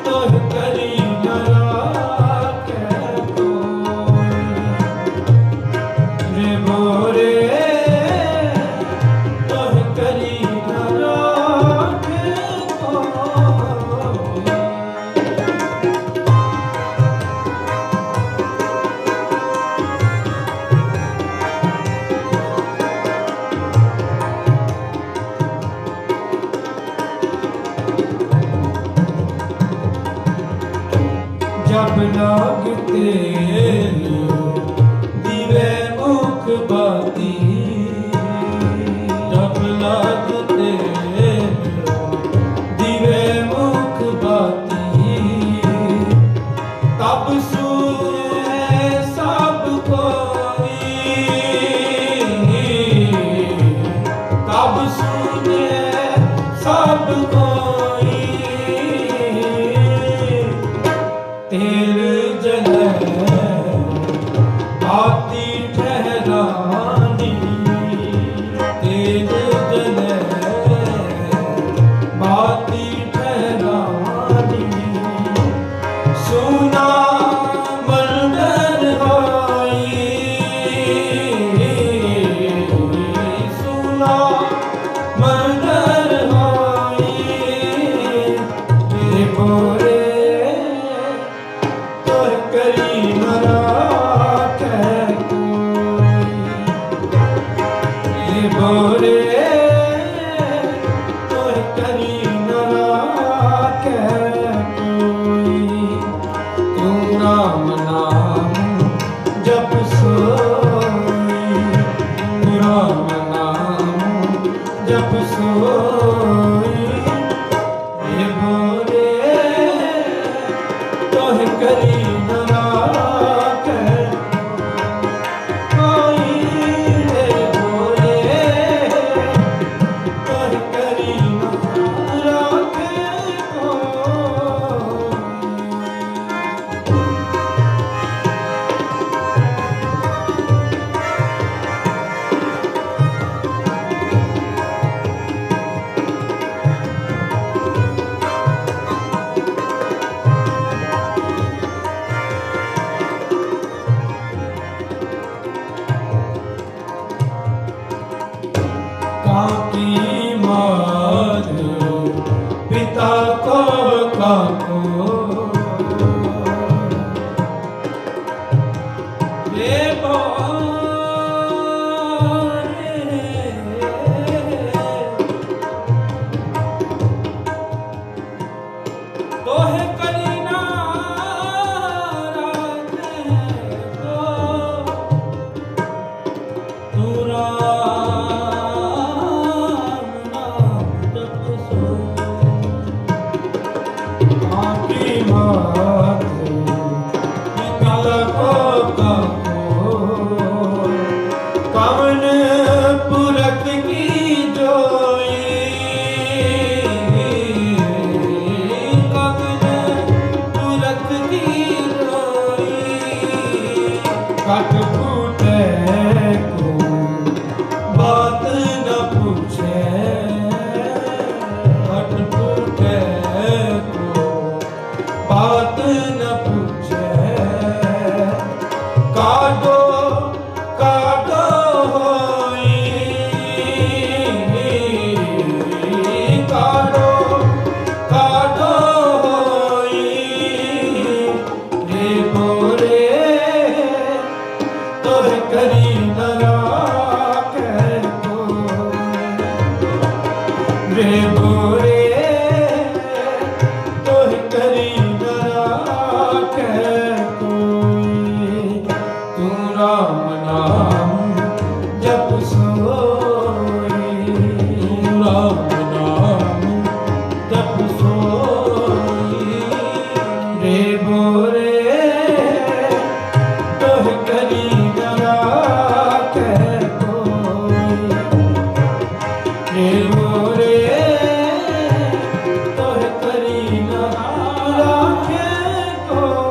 तोहि करी न राखै कोई, रे बोरे तोहि करी न राखै कोई। जब लागते दिवे मुख बाती, जब लगते दिवे मुख बाती, तब सूझे सब कोई, तब सूझे सब कोई, तेल जले बाती ठहरानी, तेल जले बाती ठहरानी, सुना मंडर होई, सुना मंडर होई, रे बोरे तोहि करी न राखै कोई, रे बोरे तोहि करी न राखै कोई, तू राम नाम जप सोई, तू राम नाम जप सोई, रे बोरे तोहि करी न राखै कोई, रे बोरे तोहि करी न राखै कोई। हट फूटे को बात न पूछे, हट फूटे को बात न पूछे। काटो काटो होई, काटो काटो होई रे मोरे तोह करी न राखे रे मोरे तोह करी न राखे कोई। तू राम नाम जप सोई, तू राम नाम जप सोई रे मोरे तोह करी न राखे कोई रे मोरे तोह करी न राखे कोई।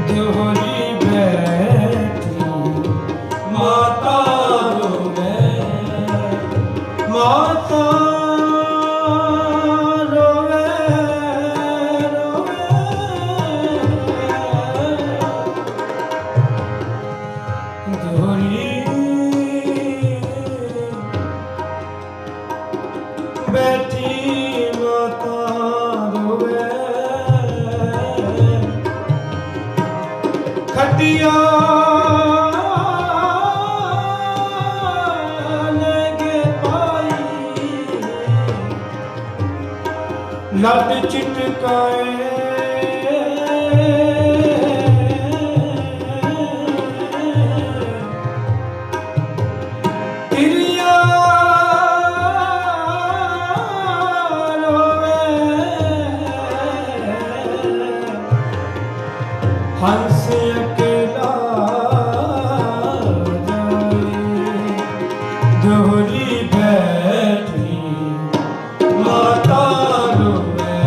जोहरी बैठी माता रोवे, माता रोवे रोवे। जोहरी बैठी माता रोवे, खटिया लेके पाई लट चिटकाए, तिरिया रोवे, हंस अकेला जाए। जोहरी बैठी माता रोवे,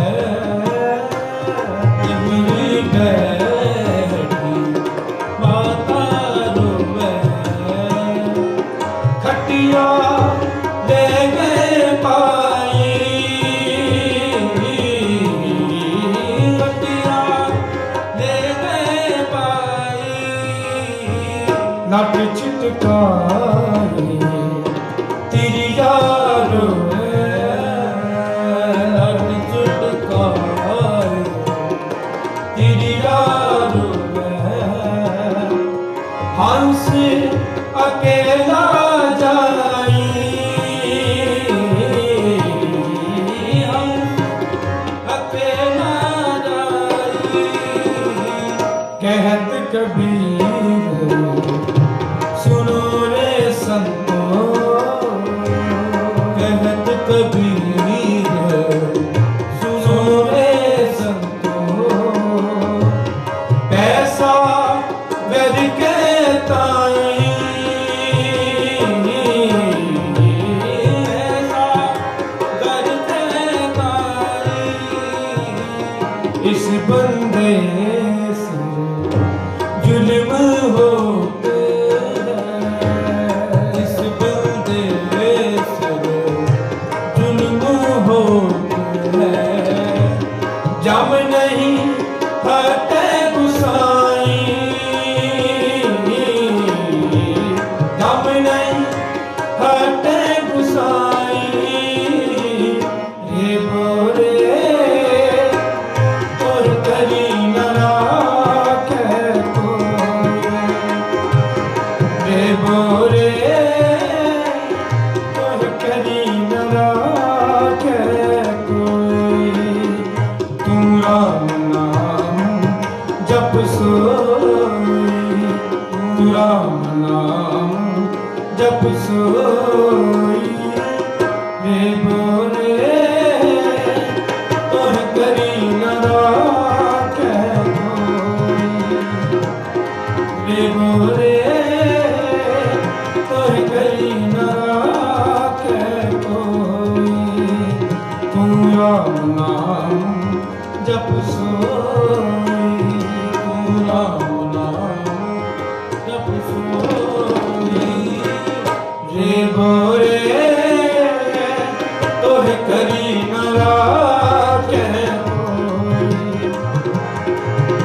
जोहरी बैठी माता रोवे खटिया ले गए पाई, खटिया ले गए पाई लट चिटकाए तिरिया रोवे, लट चुटकाए तिरिया रोवे। हंस अकेला जाई, हंस अकेला जाई कहत कबीर सुनो रे संतो, कहत कबीर सुनो रे संतो। पैसा वेद के ताई, ऐसा करते ताई इस बंदे से जुल्म मोरे तोहि करी न राखे कोई। तू राम नाम जप सोई, तू राम नाम जप सोई। रे मोरे तोहि करी न राखे कोई।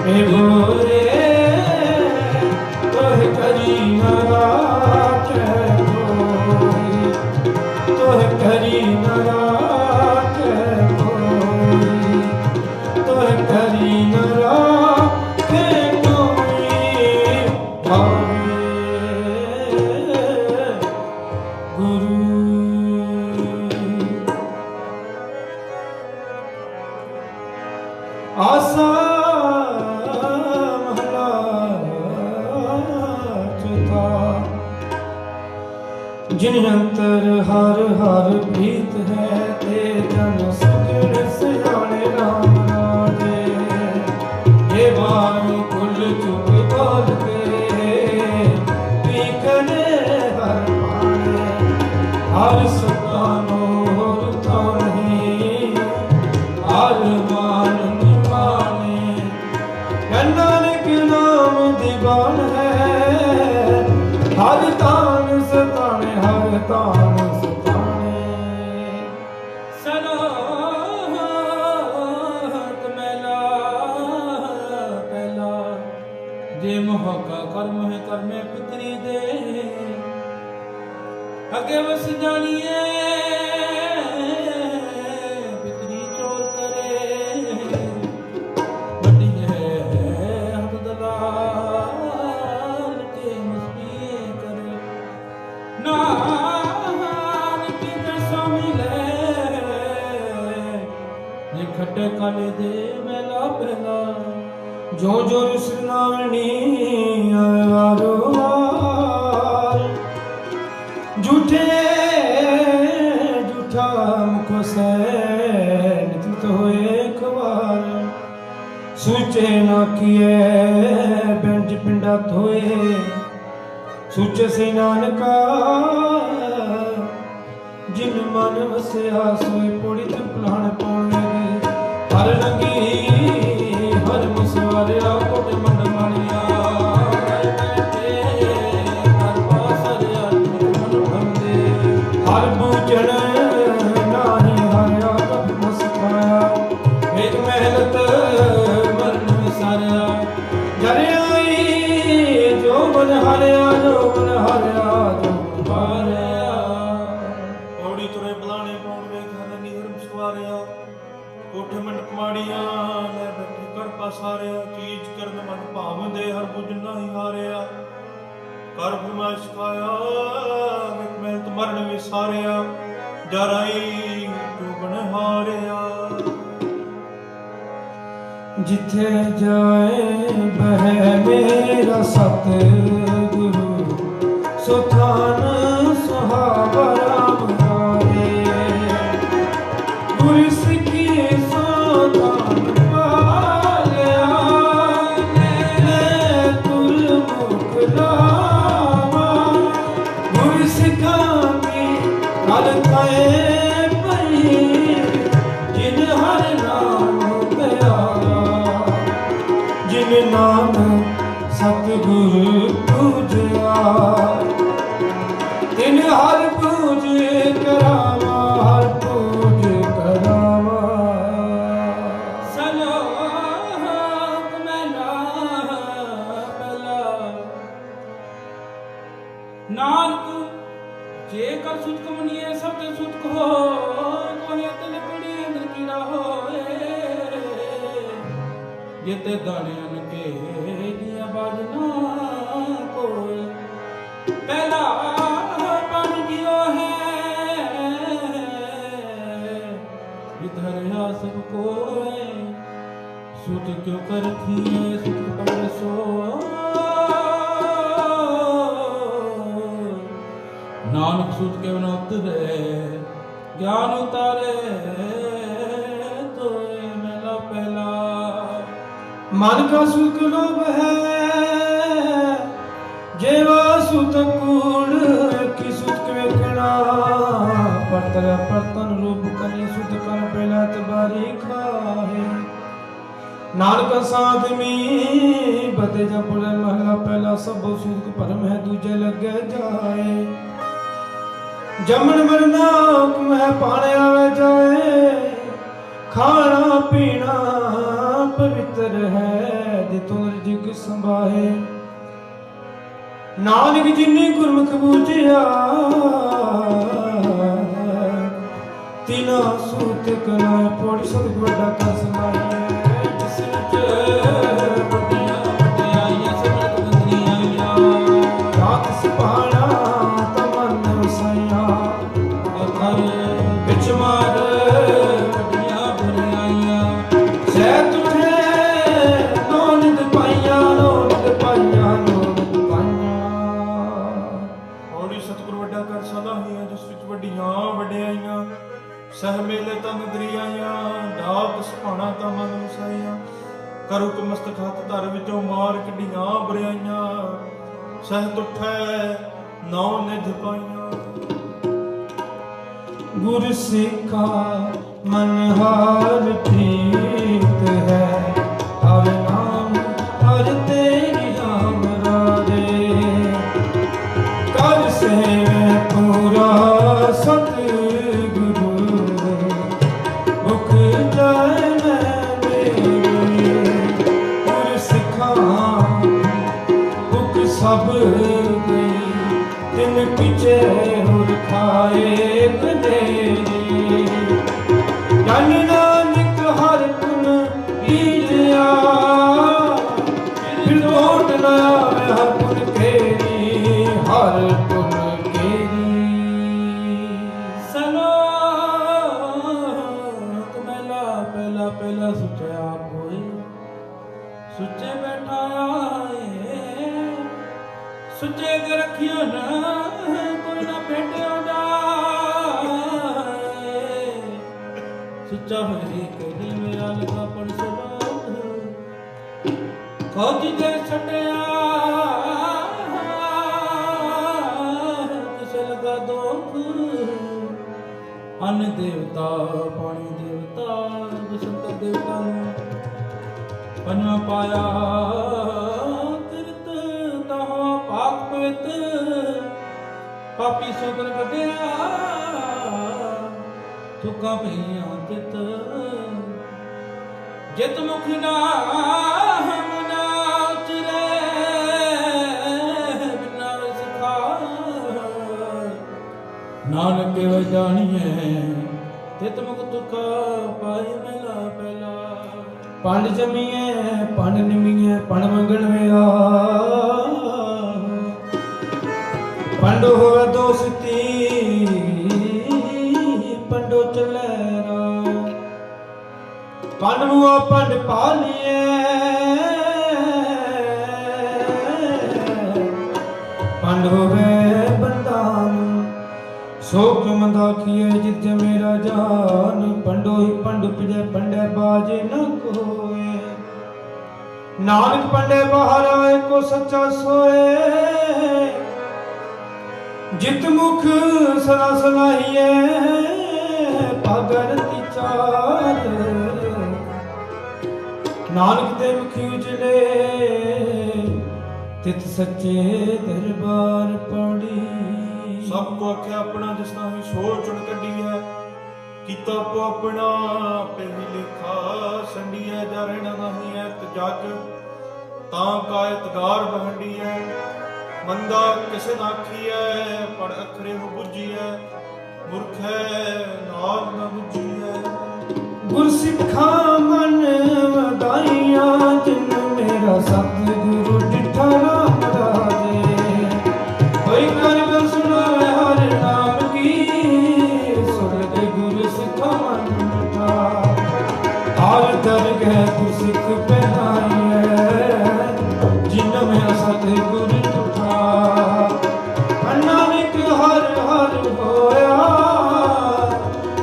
हे मोरे तोहि करी न राखे कोई, तोहि करी न राखे कोई, तोहि करी न राखे कोई। भावे गुरु आसा महला चौथा। जिन अंतर हर हर प्रीत है, ते जन सुखिन सियाने राम राजे। ये बारू कुल चुप बोल के, पीकने हर माने। हर सतानो होता नहीं, हर मान निमाने। नानक नाम दीवान है, हर तान सताने, हर तान सताने। सलोत मैला पहला, जे मोह का कर्म है कर्मे पितरी दे। अगे वस जानिए पितरी चोर करे। बड़ी है हक दलाल के मुस्बिए करे। नानक जैसा मिले ये खट्टे काले दे मैला पहला। जो जो रुसनावनी आरो झूठे झूठा मुखो से निकलत होए खवार। सूचे ना किए बेंज पिंडा धोए, सूचे से नानका जिन मन वसया सोए। पोड़ी ते पलाण पावेगी हर रंगी हर मुसवारिया कोट मंड मानिया। हर बैठे हर पासरिया मन भंदे। हर बूझण नाही हरिया कब मुस्काया। एक मेहनत मरण विसारिया। घर आई जो मन हरिया, जो मन हरिया, जो मन हारिया। पौड़ी तुरे बलाने पौड़ वे घर निधर्म सवारिया। कोठे मंडप माड़िया ले बैठे कर पसारिया। चीज करन मन भावंदे हर बुझ नहीं हारिया। कर फरमाइश खाया विक मेहनत मरण विसारिया। डराई जो बन हारिया। जिथे जाए बह मेरा सतगुरु, सुथान सुहावा राम राजे। गुरु सिखी सोधान पालिया, ले तुल मुख लावा। गुरु सिखा की गल खाए पई, जिन हर नाम प्यारा। जिन नाम सतगुरु पूजया, तिन हर पूज करावा, हर पूज करावा। सलोत मैला पहला। नानक जेकर सुत कमनिए सब ते सुत को। कोहे तिल पीड़ी अंदर कीड़ा होए। ये ते दाने के दिया बाजना कोई। पहला बन जियो है इधर सब कोई। सुत क्यों कर थिए सुत पर सो। नानक सुत के न उतरे ज्ञान उतारे। तो मेला पहला मन का सुख लोभ है, सुत कूड़ की सुत वेखना परतर परतन रूप कने सुत कन पहला तबारी खाए नानक साधमी बते जपुर महला पहला सब सुख परम है दूजे लगे जाए जमन मरना हुक्म है पाने आवे जाए खाना पीना पवित्र है जितों जिग संभाए नानक जिन्नी गुरमुख बूझिया तीना सूत कनाए पौड़ी सत बड़ा कर सुनाइए जिस विच बड़ियां वड्याइयां सिमरत बंदनी आईयां रात सुभाना तमन वसाइयां अखर विच मार वड्डियां बुराइयां सैत उठे नौनित पाइयां नौनित पाइयां नौनित पाइयां ਹੌਲੀ ਸਤਿਗੁਰ ਵੱਡਾ ਕਰ ਸਲਾਹੀਆਂ ਜਿਸ ਵਿੱਚ ਵੱਡੀਆਂ ਵਡਿਆਈਆਂ ਸਹ ਮੇਲੇ ਤਨ ਦਰਿਆਈਆਂ ਦਾਤ ਸੁਭਾਣਾ ਤਾਂ ਮਨ ਵਸਾਈਆਂ ਕਰੁ ਕ ਮਸਤਕ ਹੱਥ ਧਰ ਵਿੱਚੋਂ ਮਾਰ ਕੱਢੀਆਂ ਬਰਿਆਈਆਂ ਸਹ ਤੁਠੈ ਨੌ ਨਿਧ ਪਾਈਆਂ गुर सिखा मन हार प्रीत है हर नाम हर तेरी नाम राधे कर से पूरा सतगुरु मुख जाए मेरे गुर सिखा मुख सब गई दिन पीछे हुर खाए कनेरी जन नानक हर गुण लीजिया फिर लौट न आवे हर गुण केरी हर गुण केरी सनो तुम्हेला पहला पहला सुचे आप होए सुचे बैठा आए सुचे के रखियो ना कोई ना भेटियो जाए सुचा है कहीं मेरा लगा पर सुनो खोज जे छटिया किसे लगा दुख अन्न देवता पानी देवता बसंत देवता पंजवा पाया तीर्थ ताहो पाक पवित्र पापी सोदन कटिया तुका भैया तित जित मुख नाम नाचरे बिना सिखा नानक के जानिए तित मुख तुका पाए मेला पहला पंड जमीए पंड निमीए पंड मंगण वेला पंड होवे दोस्ती पंडो चले राम पंड मुआ पंड पालिए पंड होवे बंदान सो क्यों मंदा किए जित मेरा जान पंडो ही पंड पिजे पंडे बाजे न कोए नानक पंडे बाहर आए को सच्चा सोए जित मुख सदा सलाहिए पागर चार नानक दे मुखी उजले तित सच्चे दरबार पौड़ी ਸਭ ਕੋ ਆਖਿਆ ਆਪਣਾ ਜਿਸ ਨਾਹੀਂ ਸੋਚ ਚੁਣ ਕੱਢੀ ਹੈ ਕੀਤਾ ਆਪੋ ਆਪਣਾ ਪਹਿਲੀ ਲੇਖਾ ਸੰਡੀ ਹੈ ਜਾ ਰਹਿਣਾ ਨਹੀਂ ਹੈ ਤੇ ਜਗ ਤਾਂ ਕਾਇਤਗਾਰ ਬਹੰਡੀ ਹੈ ਮੰਦਾ ਕਿਸੇ ਨਾ ਆਖੀ ਹੈ ਪੜ ਅਖਰੇ ਹੋ ਬੁੱਝੀ ਹੈ ਮੁਰਖ ਹੈ ਨਾਮ ਨਾ ਬੁੱਝੀ ਹੈ ਗੁਰ ਸਿੱਖਾ ਮਨ ਵਧਾਈਆਂ ਜਿਨ ਮੇਰਾ ਸਤਿਗੁਰੂ ਡਿਠਾ ਨਾਮ ਰਾਜੇ ਕੋਈ ਕਰ ਕਰ ਸੁਣਾਵੇ ਹਰ ਨਾਮ ਕੀ ਸੁਣ ਕੇ ਗੁਰ ਸਿੱਖਾ ਮਨ ਮਿਠਾ ਹਰ ਦਰਗਹਿ ਗੁਰ ਸਿੱਖ ਪਹਿਨਾਈਐ ਜਿਨ ਮੇਰਾ ਸਤਿਗੁਰੂ ਡਿਠਾ ਨਾਨਕ ਹਰ ਹਰ ਹੋਇਆ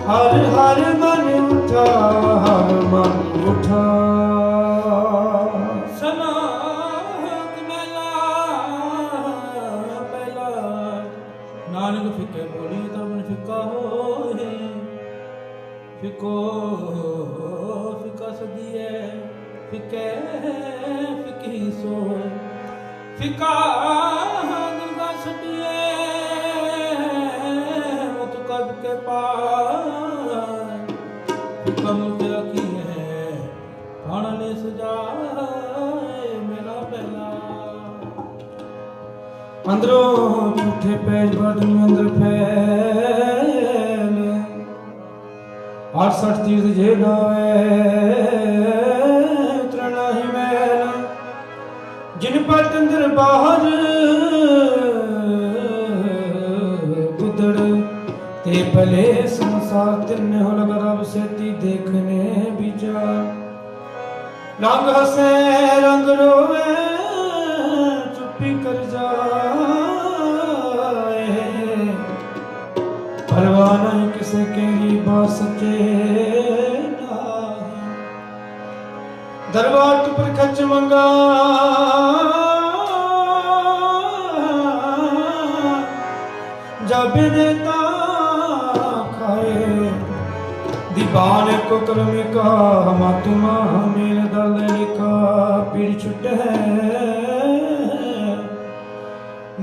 ਹਰ ਹਰ ਮਨ ਉਠਾ ਹਰ ਮਨ ਉਠਾ सना को फिका सदिए फिके फिकी सो फिका दुर्गा सदिए मुत कब के पार फिका मुझे की है प्राण ने सजाए मेरा पहला अंदरों झूठे पैज बदन अंदर फैल 68 तीर्थ जे नावे उतरना ही मैल जिन पर अंदर बाहर गुदड़ ते भले संसार तिन्ने हो लगा रब सेती देखने विचार रंग हसे रंग रोवे चुप्पी कर जाए परवाह नहीं किसे केरी बात सच्चे दरबार तू पर खच मंगा जाबे देता खाए दीवान को कलम का मातुमा मेरे दल लिखा पीड़ छुटे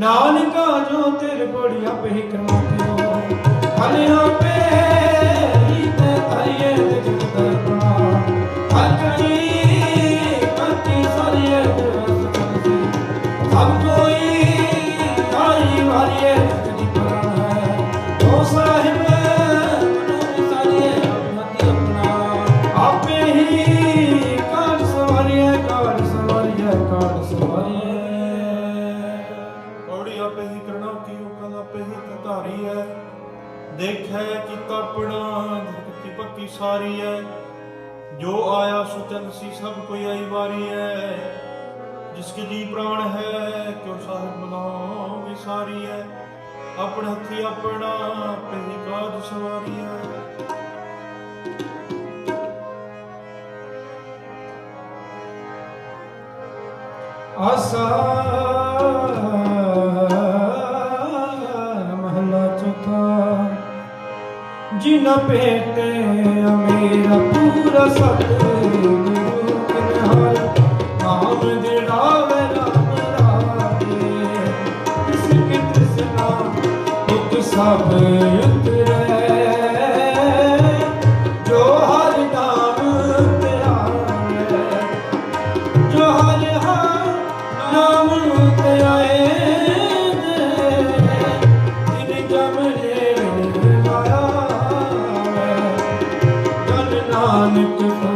नानका जो तेरे बढ़िया पे ही करना पियो हलिया पे ही ते तारिये ते जगदरपना हलकड़ी कती सारिये सब कोई तारी वारिये जगदी परान है तो साहिब मनों सारिये अपना अपना आपे ही कार सवारिये आपे ही करना की कल आपे ही धारी है देखे कि कपड़ा धरती पक्की सारी है जो आया सो चल सी सब कोई आई बारी है जिसके जी प्राण है क्यों साहिब बनाओ विसारी है अपने हथी अपना पे ही काज सवारी है आसा महला चौथा जिना पेटे मेरा पूरा सतगुरु कन्हार नाम दिड़ावे राम राजे किसकी तृष्णा दुख सब उतरे जो हर नाम तेरा जो हर नाम तेरा दिन जमले माया जन नानक को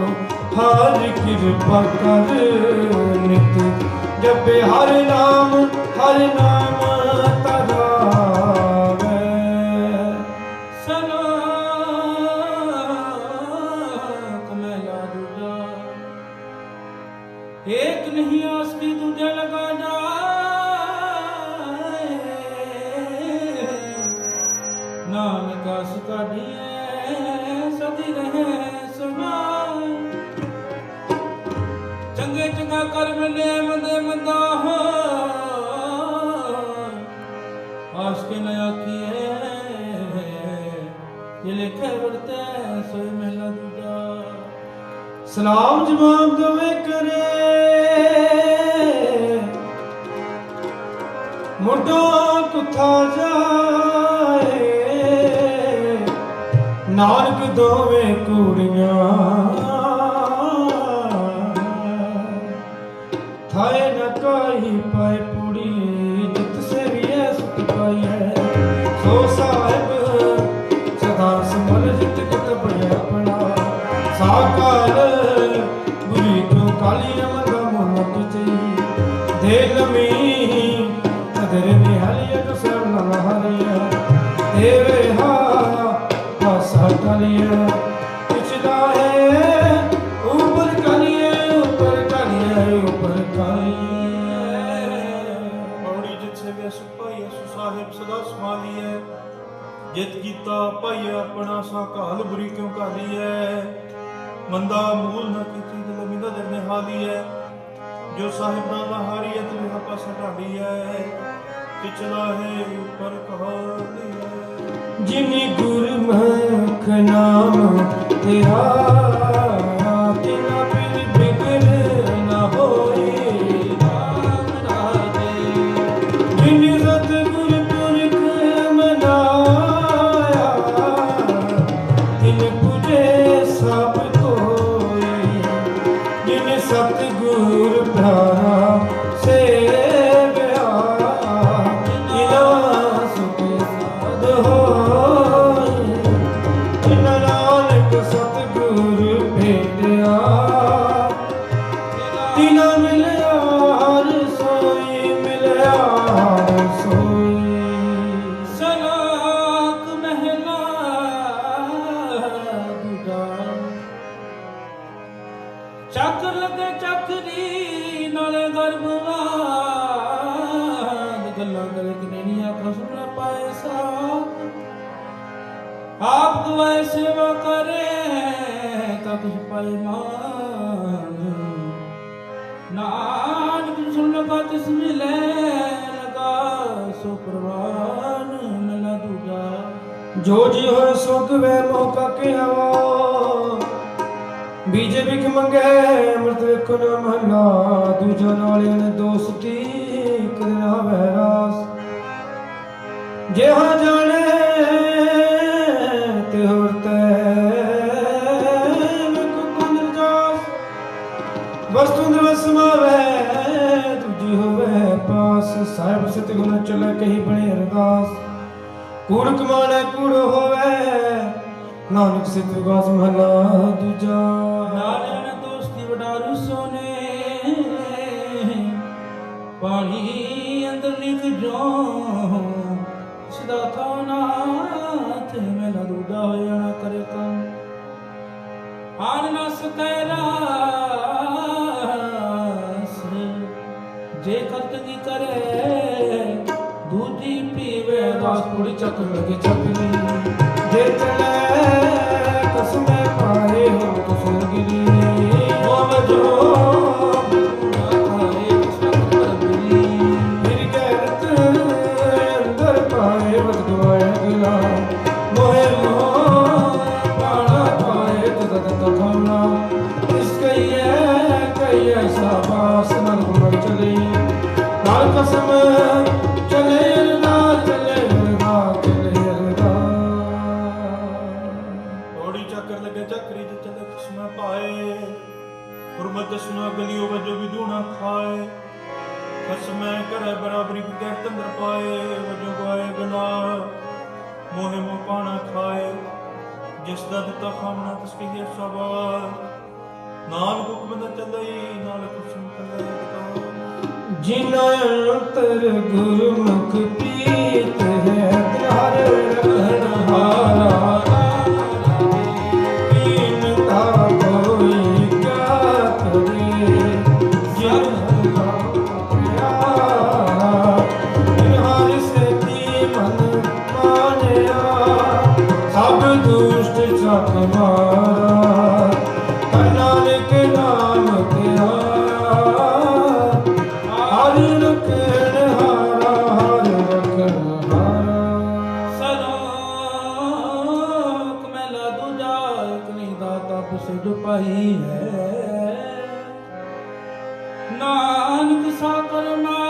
हर कृपा कर नित जब हर नाम तरावे सलाम कमला दूजा एक नहीं आस की दूजा लगा जाए नानक आस का दिए सदी रहे समान चंगे चंगा कर मिले मंदे मंदा हो आस के नया किए ये लिखे बढ़ते सोए महला दूजा सलाम जवाब दवे करे मुडो कुथा जाए नानक दोवे कुड़ियां थाए न काई पाए पूरी जित से भी है सुख पाई है सो साहिब सदा संभल जित कत बढ़िया अपना साकाल बुरी क्यों काली अमदा मोहक चई दे लमी सदर निहालिया जो सरल हरिया देवे हा पासा कालिया पिछला है ऊपर कालिया ऊपर पौड़ी जित से वे सुपाई साहिब सदा संभाली है जित गीता पाई अपना सा काल बुरी क्यों काली है मंदा मूल न की लमिंदा दरने हाली है जो साहिब नाला हारी है तुम पासा ढाली है पिछला है ऊपर कहाली है। ਜਿਨੀ ਗੁਰਮੁਖ ਨਾਮ ਤੇਰਾ ਤਿਨਾ ਬਿਨ ਬਿਗੜ ਨਾ ਹੋਈ ਨਾਮ ਰਾਜੇ ਜਿਨੀ ਸਤਿਗੁਰ ਪੁਰਖ ਮਨਾਇਆ ਤਿਨ ਪੁਜੇ ਸਭ ਕੋਈ ਜਿਨ ਸਤਿਗੁਰ ਪਿਆਰਾ ਸੇਵਿਆ ਤਿਨਾ ਸੁਖ ਸਾਧ ਹੋਈ ਤਿਨ ਨਾਨਕ ਸਤਿਗੁਰ ਭੇਟਿਆ ਤਿਨਾ ਮਿਲਿਆ ਹਰ ਸੋਈ ਮਿਲਿਆ ਹਰ ਸੋਈ ਸਲੋਕ ਮਹਿਲਾ ਦੂਜਾ ਚੱਕਰ ਲੱਗੇ ਚੱਕਰੀ ਨਾਲੇ ਗਰਭਵਾਦ ਗੱਲਾਂ ਕਰੇ ਕਿ ਨਹੀਂ ਆਖਾਂ ਸੁਣ ਪਾਏ ਸਾਥ ਆਪ ਗਵਾਏ ਸੇਵਾ ਕਰੇ ਤਾਂ ਕੁਛ ਪਾਏ ਮਾਨ ਨਾਨਕ ਸੁਣ ਲਗਾ ਤਿਸ ਮਿਲੇ ਲਗਾ ਸੋ ਪ੍ਰਵਾਨ ਮਿਲਾ ਦੂਜਾ ਜੋ ਜੀ ਹੋਏ ਸੁਖ ਵੇ ਮੌਕਾ ਕੇ ਹਵਾ ਬੀਜੇ ਵਿਖ ਮੰਗੇ ਅੰਮ੍ਰਿਤ ਵੇਖੋ ਨਾ ਮਹਲਾ ਦੂਜਾ ਨਾਲਿਆਂ ਨੇ ਦੋਸਤੀ ਕਦੇ ਨਾ ਵੈ ਰਾਸ ਜਿਹਾ ਜਾਣੇ ਤੇ ਹੋਰ ਤੈ ਵੇਖੋ ਕੁੰਦਰ ਜਾਸ ਵਸਤੂ ਨਿਵ ਸਮਾਵੇ ਦੂਜੀ ਹੋਵੇ ਪਾਸ ਸਾਹਿਬ ਸਤਿਗੁਰ ਨ ਚਲੇ ਕਹੀ ਬਣੇ ਅਰਦਾਸ ਕੂੜ ਕਮਾਣੇ ਕੂੜ ਹੋਵੇ ਨਾਨਕ ਸਿੱਧ ਗਾਸ ਮਹਲਾ ਦੂਜਾ ਨਾਲਿਆਂ ਨੇ ਦੋਸਤੀ ਵਡਾਰੂ ਸੋਨੇ ਪਾਣੀ ਅੰਦਰ ਲਿਖ ਜੋ ਸਦਾ ਥਾ ਨਾਥ ਮੈਨਾਂ ਦੂਜਾ ਹੋਇਆ ਨਾ ਕਰੇ ਕੰਮ ਆਨ ਨਾ ਸਕੈ ਰਾਸ ਜੇ ਕਰਤਗੀ ਕਰੇ ਦੂਜੀ ਪੀਵੇ ਰਾਸ ਕੁੜੀ ਚੱਕ ਲਗੇ ਚੱਕਰੀ ਜੇ ਚਲੇ ਕਸਮੇ ਪਾਏ ਹੋ ਤੁਸਰ ਗਿਰੀ ਹੋਵ ਜੋ ਫਿਰ ਗੈਰਤ ਅੰਦਰ ਪਾਏ ਵਦ ਗਵਾਇਆ ਗਿਲਾ ਮੋਹਿ ਮੋਹ ਪਾਣਾ ਪਾਏ ਤਦ ਤਖਾਉਣਾ ਇਸ ਕਈਏ ਸਾਬਾਸ ਨਰ ਗੁਣ ਚਲੇ ਨਾਲ ਕਸਮ ਚਲੇ ਨਾ ਚਲੇ ਨਾ ਚਲੇ ਰਦਾ ਔੜੀ ਚੱਕਰ ਲੱਗੇ ਚੱਕਰੀ ਤੇ ਚੱਲੇ ਖਸਮੈ ਪਾਏ ਗੁਰਮਤਿ ਸੁਨਾ ਗਲਿਓ ਵਜੋ ਵਿਦੂਣਾ ਖਾਏ ਖਸਮੈ ਕਰੈ ਬਰਾਬਰੀ ਗੈਰ ਤੰਦਰ ਪਾਏ ਵਜੋ ਗਵਾਏ ਗਲਾ ਮੋਹਿ ਮੋਹ ਪਾਣਾ ਖਾਏ ਜਿਸ ਦਾ ਦਿੱਤਾ ਖਾਮਣਾ ਤਿਸ ਕੀ ਸਵਾਰ ਨਾਮ ਹੁਕਮ ਦਾ ਚੱਲਈ ਨਾਲ ਖਸਮ ਚੱਲੇ ਬਤਾ ਜਿਨਾ ਅੰਤਰ ਗੁਰਮੁਖ ਪ੍ਰੀਤ ਹੈ ਤਿਹਾਰ ਰਹਿਣ ਹਾਰਾ ਕੀਮਤਾ ਕੋਈ ਕਿਆ ਕਰੇ ਜਿਨ ਪਿਆਰਾ ਤਿਹਾਰ ਸੇਤੀ ਮਨ ਮਾਨਿਆ ਸਭ ਦੁਸ਼ਟ ਚੱਕ ਮਾਰਾ ਨਾਨਕ ਨਾਮ ਤੇਰਾ ਹਰ ਰਖਣ ਹਾਰਾ ਹਰ ਰਖਣ ਹਾਰਾ ਸਲੋਕ ਮਹਿਲਾ ਦੂਜਾ ਇਕ ਨਹੀਂ ਦਾਤਾ ਪੁਸੇ ਜੋ ਪਾਈ ਹੈ ਨਾਨਕ ਸਾਕਰ ਮਾਤ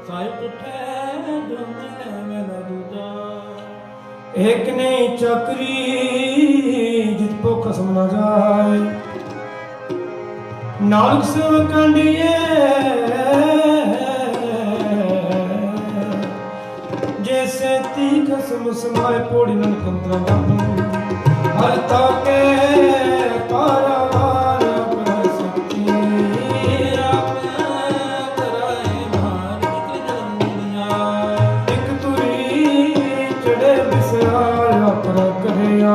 ਸਾਹਿਬ ਉਠੇ ਜੋ ਮਿਲੇ ਮਹਿਲਾ ਦੂਜਾ ਇੱਕ ਨਹੀਂ ਚੱਕਰੀ ਜਿਤ ਪੋ ਖਸਮ ਨਾ ਜਾਏ ਨਾਨਕ ਸੇਵ ਕੰਡੀਏ ਜੈਸੇ ਤੀ ਖਸਮ ਸਮਾਏ ਪੋੜੀ ਨਨ ਕੰਤਰਾ ਬਾਬੂ ਹਰ ਤਾਕੇ ਪਾਰਾਵਾਰ ਪਰ ਸਕਤੀ ਆਪ ਕਰਾਏ ਮਾਰ ਇਕ ਜਨਮੀਆਂ ਇੱਕ ਤੁਰੀ ਚੜੇ ਬਿਸਰਾਲ ਪਰ ਕਰਿਆ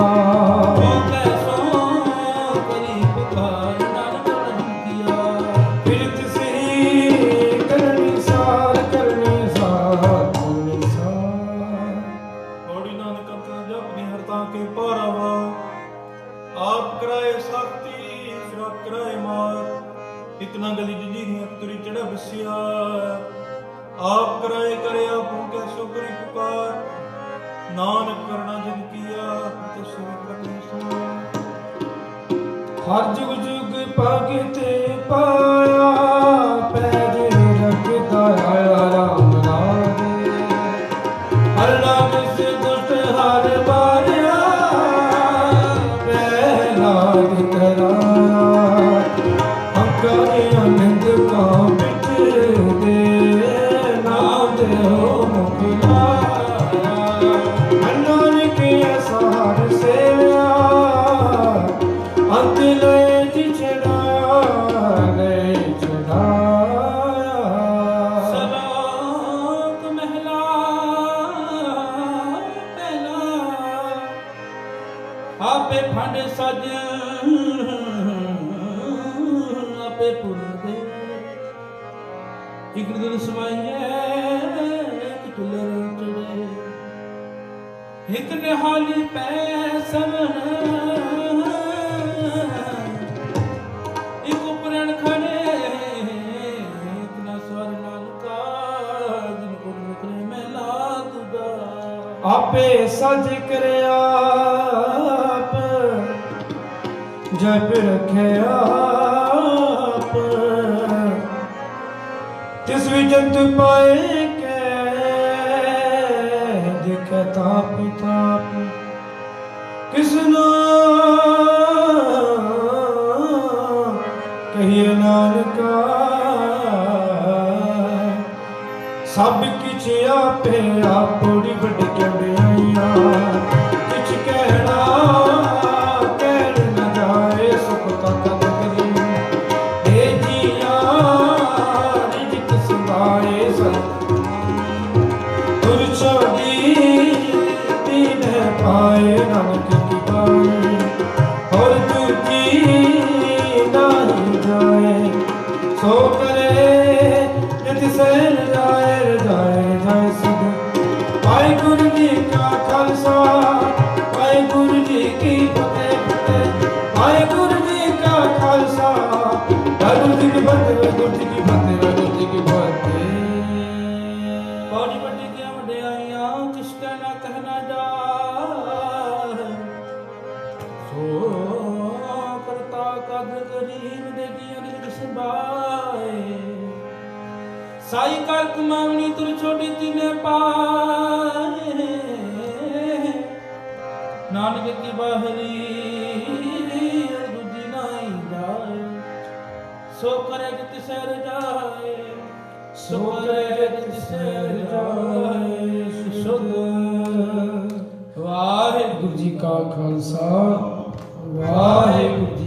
ਫਿਰ ਤਿਸੀ ਕਰਨੀ ਸਾਰ ਕਰਨੀ ਸਾਰ ਕਰਨੀ ਸਾਰ ਔੜੀ ਨਾਨਕ ਅੰਤਰ ਜਪਨੀ ਹਰਤਾ ਕੇ ਪਾਰਾਵਾ ਆਪ ਕਰਾਏ ਸਾਖਤੀ ਫਿਰ ਆਪ ਕਰਾਏ ਮਾਰ ਇਤਨਾ ਗਲੀ ਜੀਰੀ ਤੁਰੀ ਚੜਾ ਬਸਿਆ आप कराए करे आपो कैसो करी पुकार, नानक करना जिन किया तिस करनी सो। हर जुग जुग भगत पाया, पैज रखता आया राम नारे। हर नाम से दुष्ट हर मारिया, प्रहलाद कराया। हंकारी आनंद का बिठ दे, नाम दे हो मुख लाया। नानक ऐसा हर सेव्या, अंत ले चढ़ाया। सलोक महला पहला, आपे फंड सज आपे पुर दे। एक दिल समाइए एक तुलर चढ़े, एक निहाली पै समन, एक उपरण खड़े, इतना स्वर नाल का जिनको निकले महला तुगा। आपे सज करे आप, जब रखे आप। तिस विजंत पाए के, दिखे ताप ताप। किसना कहिए नानका, सब किछ आपे आप बड़ी बड़ी कड़ियाँ। किछ कहना कह न जाए, सुख तक करी हे जिया रिजिक सुनाए सन। तुर छोड़ी दीन पाए नानक की बाई, और तुझी नहीं जाए। सो करे नित सैन जाए जाए सद। वाहिगुरु जी का खालसा, वाहिगुरु जी की फतेह फतेह। वाहिगुरु जी का खालसा, वाहिगुरु जी की फतेह, वाहिगुरु जी की फतेह, वाहिगुरु जी की फतेह। बड़ी बड़ी क्या वड्याइयां किस कहना कहना जाए। सो करता कदर करीम दे दिया दिल संभाए। साई कर कुमावनी तुर छोड़ी तीने पाए, नानक की बाहरी दूजी नहीं जाए। सो करे जित सर जाए, सो करे जित सर जाए। सुध वाहिगुरु जी का खालसा, वाहिगुरु जी